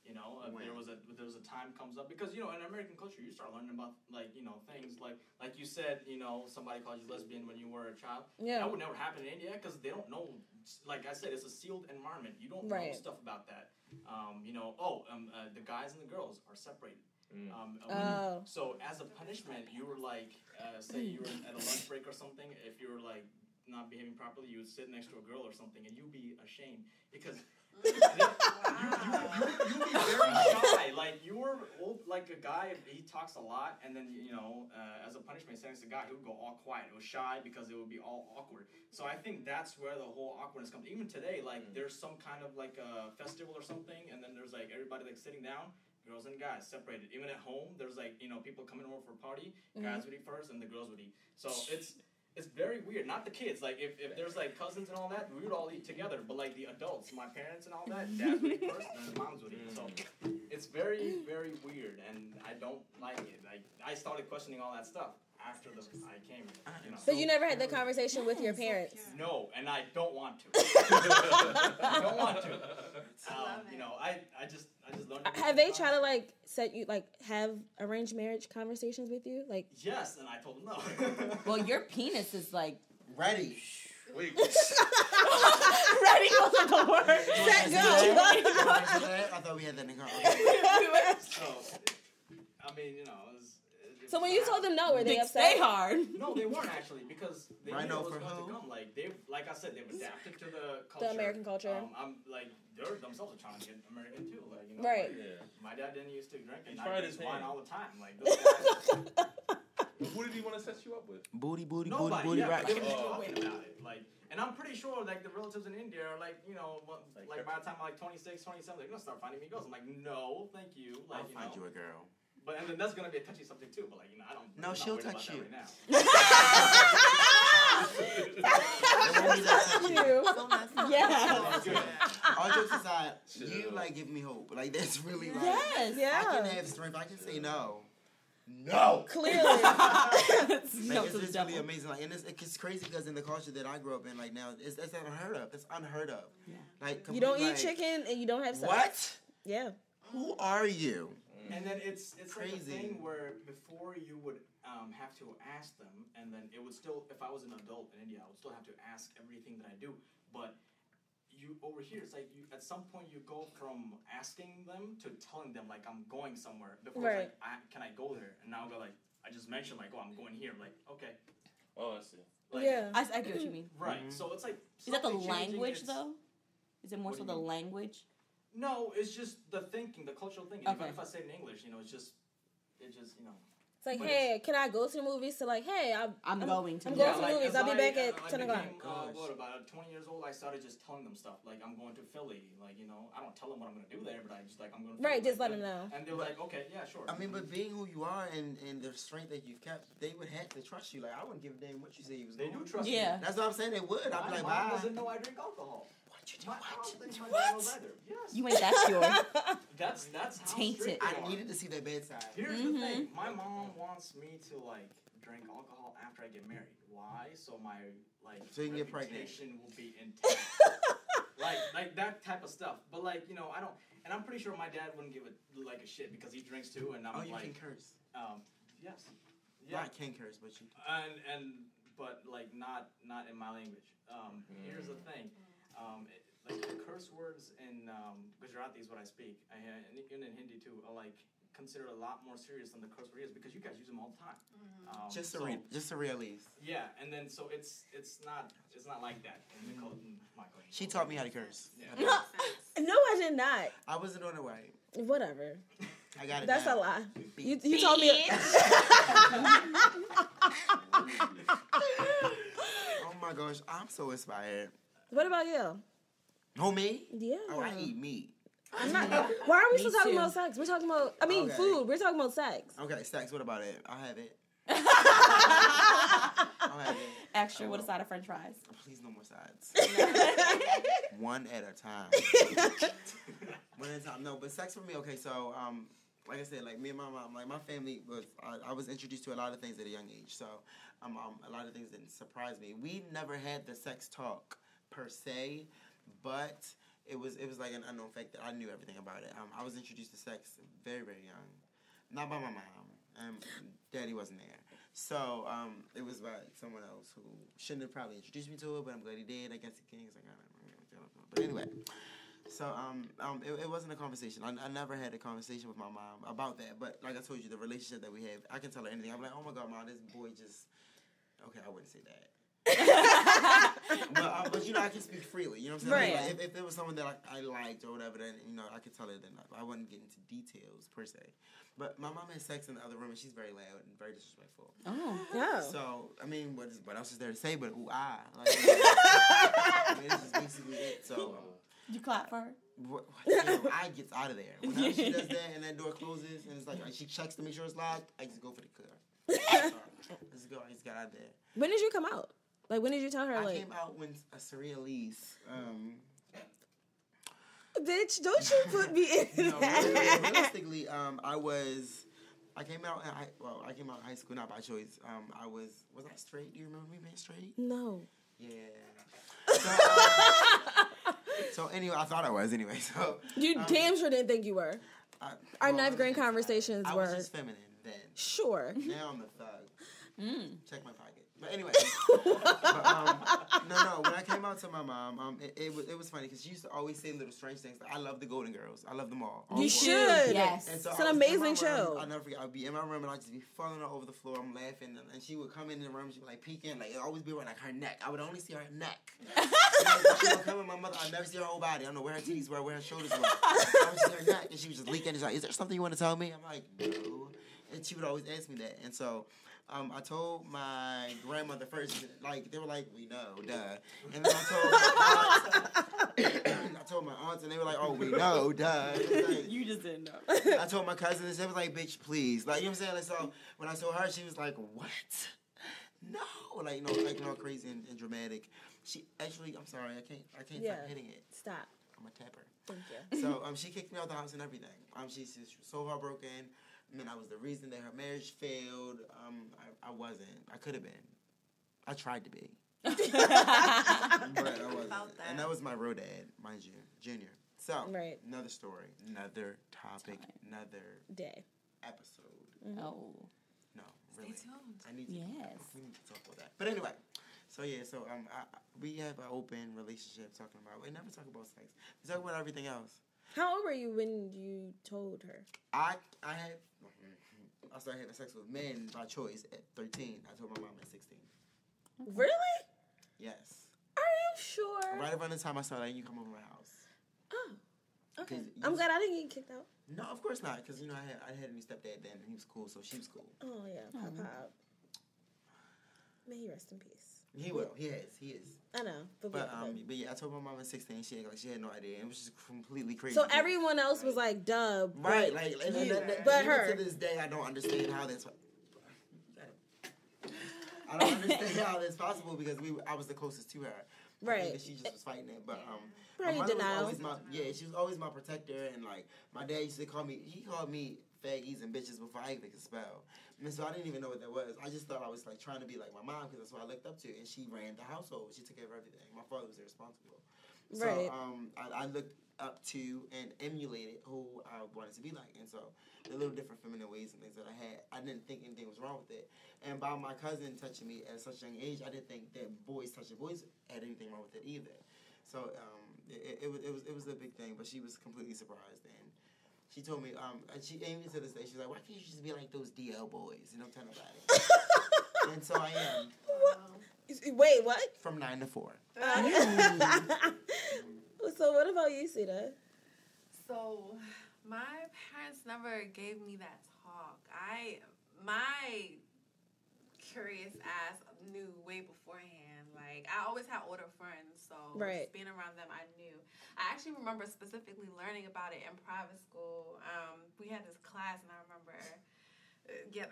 You know, there was a time comes up because, you know, in American culture you start learning about, like, you know, things like you said, you know, somebody called you lesbian when you were a child. Yeah. That would never happen in India because they don't know. Like I said, it's a sealed environment. You don't know stuff about that. You know, the guys and the girls are separated. So as a punishment, you were like, say you were at a lunch break or something. If you were like not behaving properly, you would sit next to a girl or something, and you'd be ashamed because. You'd be very shy. Like you were like a guy. He talks a lot, and then you know, as a punishment, since the guy, he would go all quiet. It was shy because it would be all awkward. So I think that's where the whole awkwardness comes. Even today, like there's some kind of like a festival or something, and then there's like everybody like sitting down. Girls and guys separated. Even at home, there's like, you know, people coming over for a party. Guys would eat first, and the girls would eat. So it's very weird. Not the kids. Like if there's like cousins and all that, we would all eat together. But like the adults, my parents and all that, dads would eat first, and then moms would eat. So it's very, very weird, and I don't like it. Like I started questioning all that stuff after I came. You know. But you never had that conversation with your parents. No, and I don't want to. I don't want to. You know, I just learned. Have they tried to like set you like have arranged marriage conversations with you? Like yes, and I told them no. Well, your penis is like ready. Wait. Ready wasn't the word. Set go. I thought we had that in common. So, I mean, you know. So when you told them no, were they upset? Stay hard. No, they weren't actually because they knew it was for going who? to come. Like I said, they've adapted to the culture. The American culture. I'm like they're themselves are trying to get American too. Like you know, Right. Like, my dad didn't used to drink, and He I tried drank his wine hand. all the time. Like those guys, Who did he want to set you up with? Booty, nobody. rock. They were just talking about it. Like, and I'm pretty sure like the relatives in India are like, you know, like by the time I'm like 26, 27, they're gonna start finding me girls. I'm like, no, thank you. Like, I'll find you a girl. But and then that's gonna be a touchy subject too. But like, you know, I don't. No, I'm not she'll worried about touch that you. right now. It won't be that touchy. Yeah. That's good. All jokes aside, you like give me hope. Like that's really like Yes. Yeah. I can have strength. I can say no. No. Clearly. No Like, to it's the just devil. really amazing. Like, and it's crazy because in the culture that I grew up in, like now, it's unheard of. It's unheard of. Yeah. Like You don't eat like, chicken and you don't have sex. What? Yeah. Who are you? And then it's like a Crazy. thing where before you would have to ask them, and then it would still, if I was an adult in India, I would still have to ask everything that I do. But you over here, it's like you at some point you go from asking them to telling them like I'm going somewhere. Before Right. it's like can I go there? And now I go like I just mentioned like I'm going here. Like okay. Oh, I see. Like, Yeah. I get what you mean. Right. So it's like Is that the something changing, language it's- though? Is it more What so do you the mean? language? No, it's just the thinking, the cultural thinking. Okay. Even if I say it in English, you know, it just you know. It's like, But hey, can I go to the movies? To like, hey, I'm going to I'm the going to the like, movies. as I'll be back I at 10 o'clock. became, what, about 20 years old, I started just telling them stuff. Like, I'm going to Philly. Like, you know, I don't tell them what I'm going to do there, but I just, like, I'm going to Philly. Right, just like, let them know. And they're like, okay, yeah, sure. I mean, but being who you are and the strength that you've kept, they would have to trust you. Like I wouldn't give a damn what you say you was They doing. do trust Yeah. me. That's what I'm saying. They would. I'd be like, My mom bye. doesn't know I drink alcohol. What you do? My mom thinks my What? dad knows either. Yes. You ain't that pure. That's how Tainted. strict they I are. needed to see their bedside. Here's the thing. My mom wants me to, like, drink alcohol after I get married. Why? So my, like, So you can get pregnant. reputation will be intact. like that type of stuff. But, like, you know, I don't, and I'm pretty sure my dad wouldn't give it, like, a shit because he drinks too, and I'm Oh, you like, can curse. yes. Yeah. Not can curse, but you. But like not in my language. Here's the thing, like the curse words in Gujarati is what I speak, and even in Hindi too, are like considered a lot more serious than the curse word is because you guys use them all the time. Just so, a realist. Yeah, and then so it's not like that in the my culture. She taught me how to curse. Yeah. No, I did not. I wasn't on the way. Whatever. I got it. That's down. a lie. You told me. Oh my gosh, I'm so inspired. What about you? Who, me? Yeah. Oh, I eat meat. I'm not. Why are we still Me talking too. about sex? We're talking about. I mean, Okay. food. We're talking about sex. Okay, sex. What about it? I'll have it. I'll have it. Extra with a side of French fries. Please, no more sides. One at a time. One at a time. No, but sex for me. Okay, so like I said, like me and my mom, like my family was. I was introduced to a lot of things at a young age. So a lot of things didn't surprise me. We never had the sex talk per se, but it was like an unknown fact that I knew everything about it. I was introduced to sex very, very young, not by my mom. Daddy wasn't there. So, it was by someone else who shouldn't have probably introduced me to it, but I'm glad he did. I guess he can. But anyway, so, it wasn't a conversation. I never had a conversation with my mom about that. But like I told you, the relationship that we have, I can tell her anything. I'm like, oh my God, Mom, this boy just... Okay, I wouldn't say that. but you know, I can speak freely. You know what I'm saying? Right. Like, if it was someone that I liked or whatever, then you know I could tell her. Then I wouldn't get into details per se. But my mom had sex in the other room, and she's very loud and very disrespectful. Oh, yeah. So I mean, what else is there to say? But ooh ah, like, I mean, this is basically it. So. Did you clap for her? I get out of there. Whenever she does that and that door closes and it's like she checks to make sure it's locked, I just go for the car. Let's go. I just got out there. When did you come out? Like, when did you tell her? I came out when Saria Elise. Bitch, don't you put me in that. Realistically, I came out in high school, not by choice. Was I straight? Do you remember me being straight? No. Yeah. So anyway, I thought I was anyway. So you damn sure didn't think you were. Our ninth grade conversations were. I was just feminine then. Sure. Now I'm a thug. Check my pocket. But anyway, no. When I came out to my mom, it was funny because she used to always say little strange things. Like, I love the Golden Girls. I love them all. You should. Yes. And so it's an amazing show. I'll never forget. I'd be in my room and I'd just be falling all over the floor. I'm laughing, and she would come in the room. She'd be like peeking, like it'd always be around like her neck. I would only see her neck. She would come in, my mother. I'd never see her whole body. I don't know where her titties were, where her shoulders were. I would see her neck, and she was just leaking. She's like, "Is there something you want to tell me?" I'm like, "No," and she would always ask me that, and so. I told my grandmother first, like, they were like, we know, duh. And then I told my aunts, and they were like, oh, we know, duh. Like, you just didn't know. I told my cousins, they was like, bitch, please. Like, you know what I'm saying? Like, so when I told her, she was like, what? No. Like, crazy and dramatic. She actually, I'm sorry, I can't stop hitting it. Stop. I'm a tapper. Thank you. So, she kicked me out the house and everything. She was so heartbroken. I mean, I was the reason that her marriage failed. I wasn't. I could have been. I tried to be. But I wasn't. And that was my real dad, mind you, Junior. So, another story, another topic, another day. Episode. Mm-hmm. Oh. No, really. Stay tuned. We need to talk about that. But anyway, so we have an open relationship talking about, we never talk about sex. We talk about everything else. How old were you when you told her? I started having sex with men by choice at 13. I told my mom at 16. Really? Yes. Are you sure? Right around the time I saw that, you come over my house. Oh, okay. I'm glad I didn't get kicked out. No, of course not, because you know I had a new stepdad then, and he was cool, so she was cool. Oh yeah, Pop. May he rest in peace. He will. He is. I know, but yeah, I told my mom at 16. She had no idea. It was just completely crazy. So everyone else was like, "Duh." Right, but her. To this day, I don't understand how that's. I don't understand how that's possible because I was the closest to her. Right. Because she just was fighting it, but probably denial. She was always my protector, and like my dad used to call me. He called me faggies and bitches before I even could spell. And so I didn't even know what that was. I just thought I was like trying to be like my mom because that's what I looked up to, and she ran the household. She took care of everything. My father was irresponsible. Right. So I looked up to and emulated who I wanted to be like, and so the little different feminine ways and things that I had, I didn't think anything was wrong with it. And by my cousin touching me at such a young age, I didn't think that boys touching boys had anything wrong with it either. So it was a big thing, but she was completely surprised. And she told me, and she even to this day, she's like, why can't you just be like those DL boys? And I'm telling about it. And so I am. Wait, what? From 9 to 4. So what about you, Sita? So my parents never gave me that talk. My curious ass knew way beforehand. Like, I always had older friends, so just being around them, I knew. I actually remember specifically learning about it in private school. We had this class, and I remember,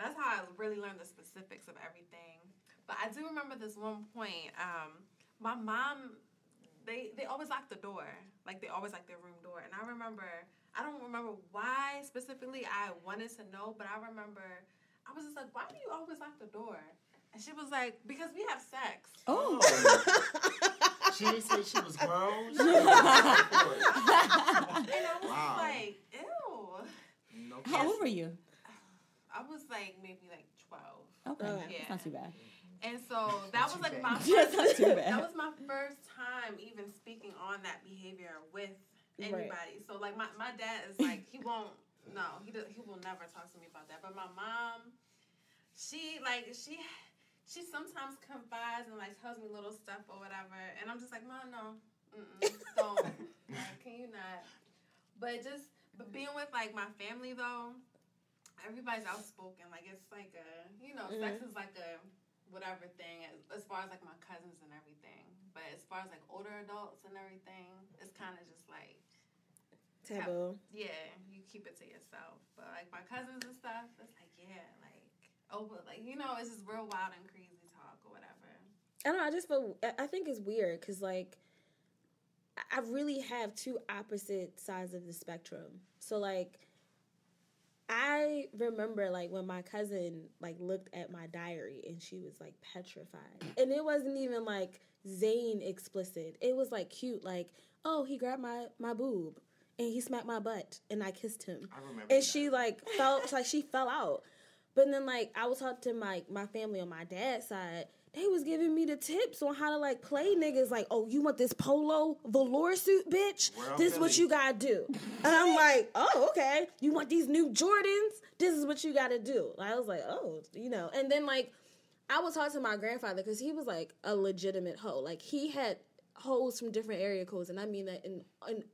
that's how I really learned the specifics of everything. But I do remember this one point. My mom, they always locked the door. Like, they always locked their room door. And I don't remember why specifically I wanted to know, but I remember I was just like, why do you always lock the door? And she was like, because we have sex. Oh. She didn't say she was gross. And I was like, ew. No. How old were you? I was like maybe like 12. Okay, Yeah. That's not too bad. And so that was like my That's not first, too bad. that was my first time even speaking on that behavior with anybody. Right. So like my dad is like, he will never talk to me about that. But my mom, she sometimes confides and like tells me little stuff or whatever, and I'm just like, Mom, no, don't. Like, can you not? But being with like my family though, everybody's outspoken. Like it's like sex is like a whatever thing as far as like my cousins and everything. But as far as like older adults and everything, it's kind of just like taboo. You keep it to yourself. But like my cousins and stuff, it's like it's just real wild and crazy talk or whatever. I don't know. I think it's weird because like I really have two opposite sides of the spectrum. So like I remember like when my cousin like looked at my diary and she was like petrified, and it wasn't even like Zane explicit. It was like cute, like, oh, he grabbed my boob and he smacked my butt and I kissed him. I remember. And she like felt like she fell out. But then like I was talking to my family on my dad's side. They was giving me the tips on how to like play niggas. Like, oh, you want this polo velour suit, bitch? This is what you gotta do. And I'm like, oh, okay. You want these new Jordans? This is what you gotta do. I was like, oh, And then like I was talking to my grandfather because he was like a legitimate hoe. Like he had hoes from different area codes, and I mean that in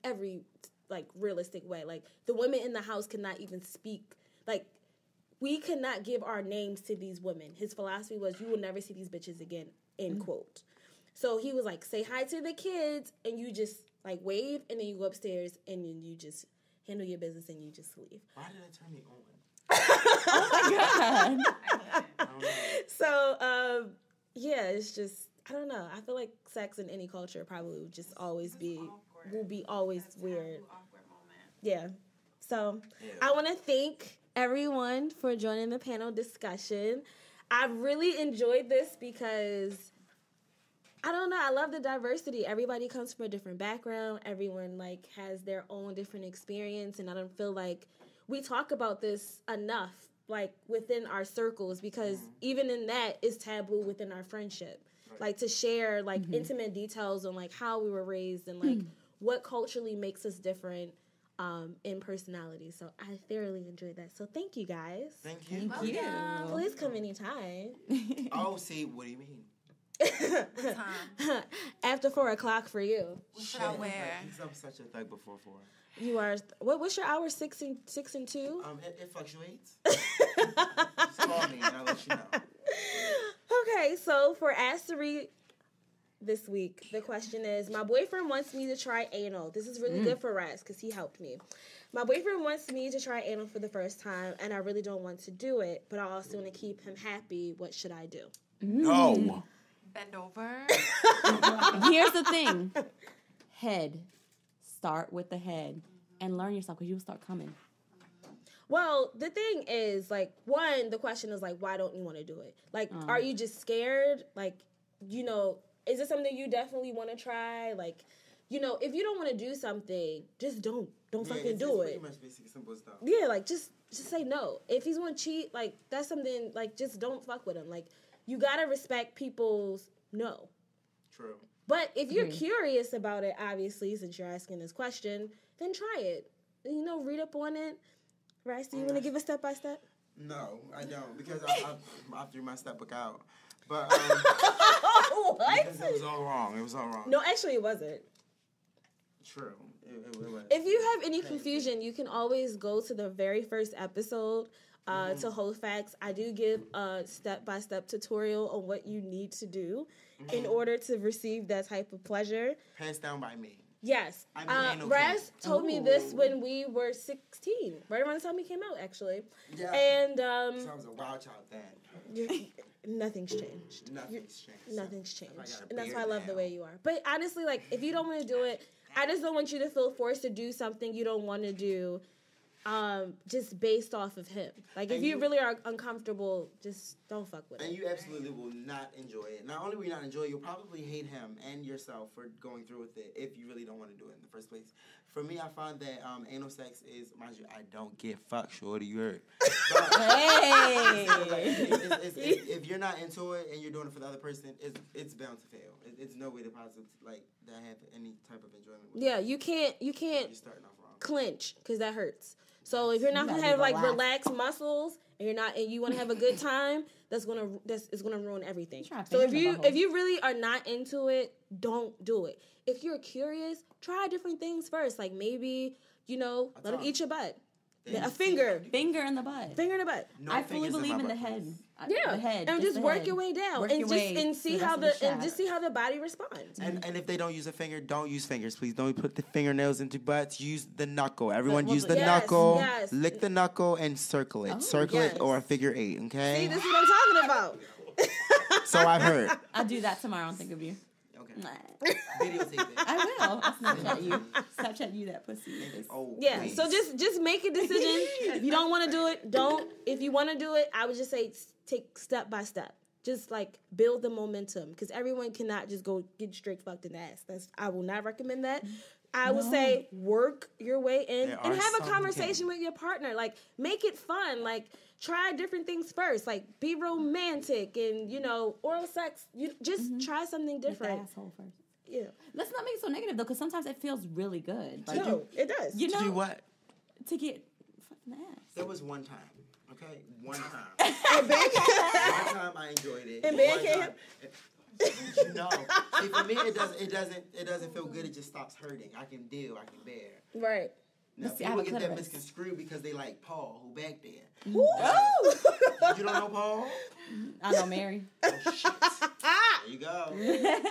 every like realistic way. Like the women in the house could not even speak. Like we could not give our names to these women. His philosophy was, you will never see these bitches again, end quote. So he was like, say hi to the kids, and you just like wave, and then you go upstairs, and then you just handle your business, and you just leave. Why did it turn me on? Oh my God. I don't know. So, yeah, it's just, I don't know. I feel like sex in any culture probably would just always will be always weird. Awkward moment. Yeah. So I want to thank everyone for joining the panel discussion. I really enjoyed this because, I don't know, I love the diversity. Everybody comes from a different background. Everyone, like, has their own different experience, and I don't feel like we talk about this enough, like, within our circles, because even in that, it's taboo within our friendship. Right. Like, to share, like, intimate details on, like, how we were raised and, like, what culturally makes us different in personality. So I thoroughly enjoyed that. So thank you guys. Thank you. Thank you. Please come anytime. Oh, see, what do you mean? What time? After 4 o'clock for you. What should I wear? I'm such a thug before 4. You are. What's your hour? 6 and 2? It fluctuates. Just call me and I'll let you know. Okay, so for Ask to Read this week, the question is, my boyfriend wants me to try anal. This is really good for Raz because he helped me. My boyfriend wants me to try anal for the first time, and I really don't want to do it, but I also want to keep him happy. What should I do? No. Bend over. Here's the thing. Head. Start with the head and learn yourself because you'll start coming. Well, the thing is, like, one, the question is, like, why don't you want to do it? Like, are you just scared? Like, is it something you definitely want to try? Like, if you don't want to do something, just don't fucking do it. Pretty much basic, simple stuff. Yeah, like, just say no. If he's going to cheat, like, that's something, like, just don't fuck with him. Like, you got to respect people's no. True. But if you're curious about it, obviously, since you're asking this question, then try it. Read up on it. Rice, do you want to give a step-by-step? No, I don't, because I threw my step book out. But, what? Because it was all wrong. No, actually, it wasn't. True. It was. If you have any confusion, you can always go to the very first episode to Whole Facts. I do give a step-by-step tutorial on what you need to do in order to receive that type of pleasure. Passed down by me. Yes. Raz told me this when we were 16. Right around the time he came out, actually. Yeah. And so I was a wild child then. Nothing's changed. Nothing's changed. So And that's why I love the way you are. But honestly, like, if you don't want to do it, I just don't want you to feel forced to do something you don't want to do just based off of him. Like, if you really are uncomfortable, just don't fuck with him. And you absolutely will not enjoy it. Not only will you not enjoy it, you'll probably hate him and yourself for going through with it if you really don't want to do it in the first place. For me, I find that anal sex is, mind you, I don't get fucked, shorty, you heard. But, hey! If you're not into it and you're doing it for the other person, it's bound to fail. It's no way to possibly, like, that have any type of enjoyment with Yeah, you can't You're starting off wrong. clinch, because that hurts. So if you're not gonna have like relaxed muscles and you want to have a good time, it's gonna ruin everything. So if you really are not into it, don't do it. If you're curious, try different things first. Like maybe let him eat your butt. A finger in the butt. Finger in the butt. No I fully believe in the head. Yeah, the head, and just work your way down, and see how the body responds. And if they don't use a finger, don't use fingers, please. Don't put the fingernails into butts. Use the knuckle. Everyone use the knuckle. Yes. Lick the knuckle and circle it. It or a figure 8. Okay. See, this is what I'm talking about. So I've heard. I'll do that tomorrow and think of you. Okay. Videotape it. I will. I'll Snapchat you. Snapchat you that pussy. Oh, yeah. please. So just make a decision. If you don't want to do it, don't. If you want to do it, I would just say take step by step. Just like build the momentum, because everyone cannot just go get straight fucked in the ass. I will not recommend that. I would say work your way in and have a conversation with your partner. Like, make it fun. Like, try different things first. Like, be romantic and, oral sex. You just try something different. With the asshole first. Yeah. Let's not make it so negative, though, because sometimes it feels really good. Like, No, it does. You know, to do what? To get fucked in the ass. There was one time. Okay, one time. One time I enjoyed it. In band camp? No. See, for me, it doesn't feel good. It just stops hurting. I can deal. I can bear. Right. Now, See, people I have a get that clitoris. misconstrued because they like Paul, who back there. Oh! You don't know Paul? I know Mary. Oh, shit. There you go.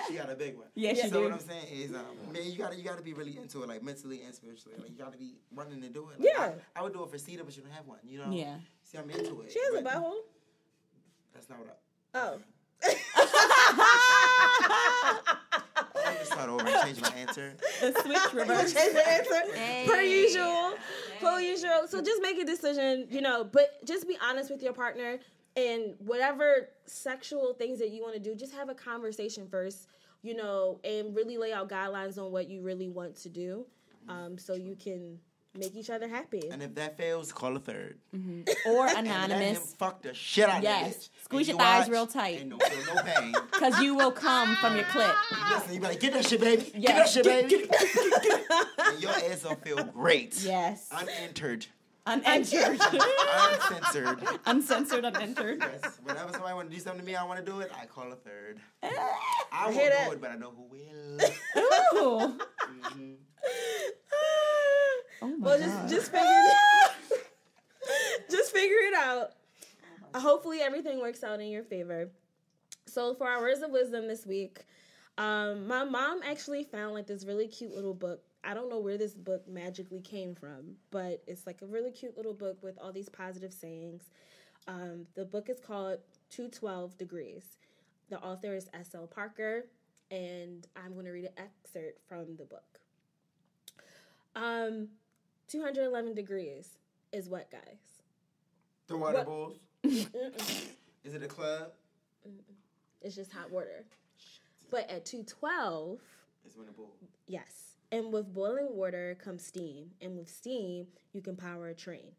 She got a big one. Yeah, she So do. what I'm saying is, man, you gotta be really into it, like mentally and spiritually. Like, you gotta be wanting to do it. Like, Yeah. I would do it for Cedar, but she don't have one. Yeah. See, I'm into it. She has a but butthole. That's not what Oh. I'm gonna start over and change my answer. The switch reverse. Change the answer. Per usual. Per usual. So just make a decision, but just be honest with your partner, and whatever sexual things that you want to do, just have a conversation first, and really lay out guidelines on what you really want to do, so you can make each other happy. And if that fails, call a third. Mm-hmm. Or And let him anonymous. fuck the shit out of Yes. this. Squeeze And your thighs watch real tight. And don't feel no pain. Because you will come from your clit. Listen, you be like, get that shit, baby. Get Yes. that shit, baby. And your ass will feel great. Yes. Unentered. Unentered. Uncensored. Uncensored, unentered. Yes. Whenever somebody want to do something to me, I want to do it, I call a third. I won't hear that. do it, but I know who will. Ooh. Mhm. Oh my Well, God. just figure it just figure it out. Hopefully everything works out in your favor. So for our words of wisdom this week, my mom actually found like this really cute little book. I don't know where this book magically came from, but it's like a really cute little book with all these positive sayings. The book is called 212 Degrees. The author is S.L. Parker, and I'm going to read an excerpt from the book. 211 degrees is what, guys? The water What? bowls. Mm-mm. Is it a club? It's just hot water. But at 212, It's when the bowl. yes. And with boiling water comes steam. And with steam, you can power a train.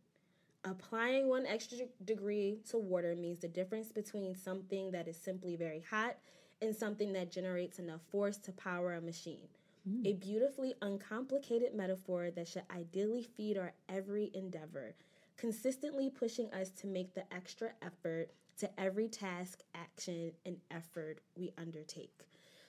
Applying 1 extra degree to water means the difference between something that is simply very hot and something that generates enough force to power a machine. A beautifully uncomplicated metaphor that should ideally feed our every endeavor, consistently pushing us to make the extra effort to every task, action, and effort we undertake.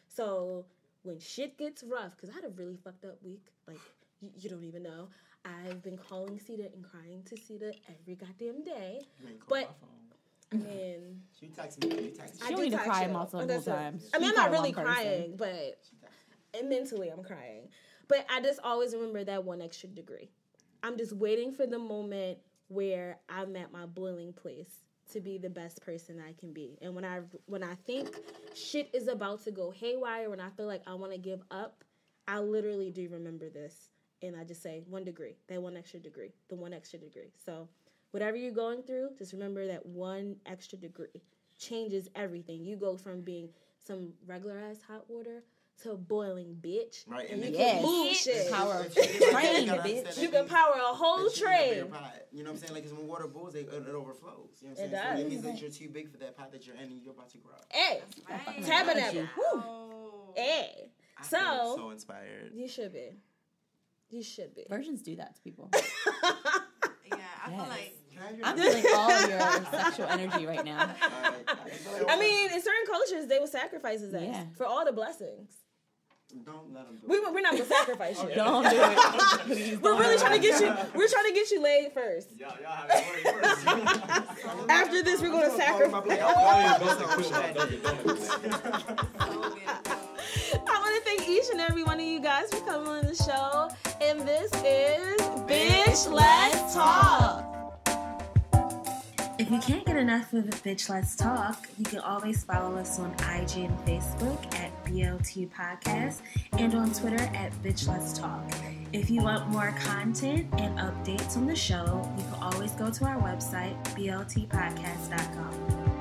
So when shit gets rough, because I had a really fucked up week, like you don't even know. I've been calling Cedar and crying to Cedar every goddamn day. You ain't call But my phone. I mean, She text me. You text me. She I don't do need to text cry you. multiple That's it. times. I mean, She I'm not probably really one person. crying, but mentally I'm crying. But I just always remember that 1 extra degree. I'm just waiting for the moment where I'm at my boiling place to be the best person I can be. And when I think shit is about to go haywire, when I feel like I want to give up, I literally do remember this. and I just say 1 degree, that 1 extra degree, the 1 extra degree. So whatever you're going through, just remember that 1 extra degree changes everything. You go from being some regular ass hot water to boiling, bitch. Right, and and you yes. can move shit. Power of train, bitch. You can power a whole train. You know what I'm saying? Like, because when water boils, it overflows. You know what I'm saying? It does. So it means that you're too big for that pot that you're in and you're about to grow. Hey, Right. tabernacle. Woo. Oh. Hey. I feel So, so inspired. you should be. You should be. Virgins do that to people. Yeah, I feel Yes. like I'm feeling all your sexual energy right now. I mean, in certain cultures, they will sacrifice his ass Yeah. for all the blessings. Don't let them do We're not gonna sacrifice you. Don't do it. Please We're don't. really trying to get you. We're trying to get you laid first. Y'all have it first. After this, we're gonna sacrifice. so good. I want to thank each and every one of you guys for coming on the show. And this is Bitch Let's Talk. If you can't get enough of the Bitch Let's Talk, you can always follow us on IG and Facebook at BLT Podcast and on Twitter at Bitch Let's Talk. If you want more content and updates on the show, you can always go to our website, bltpodcast.com.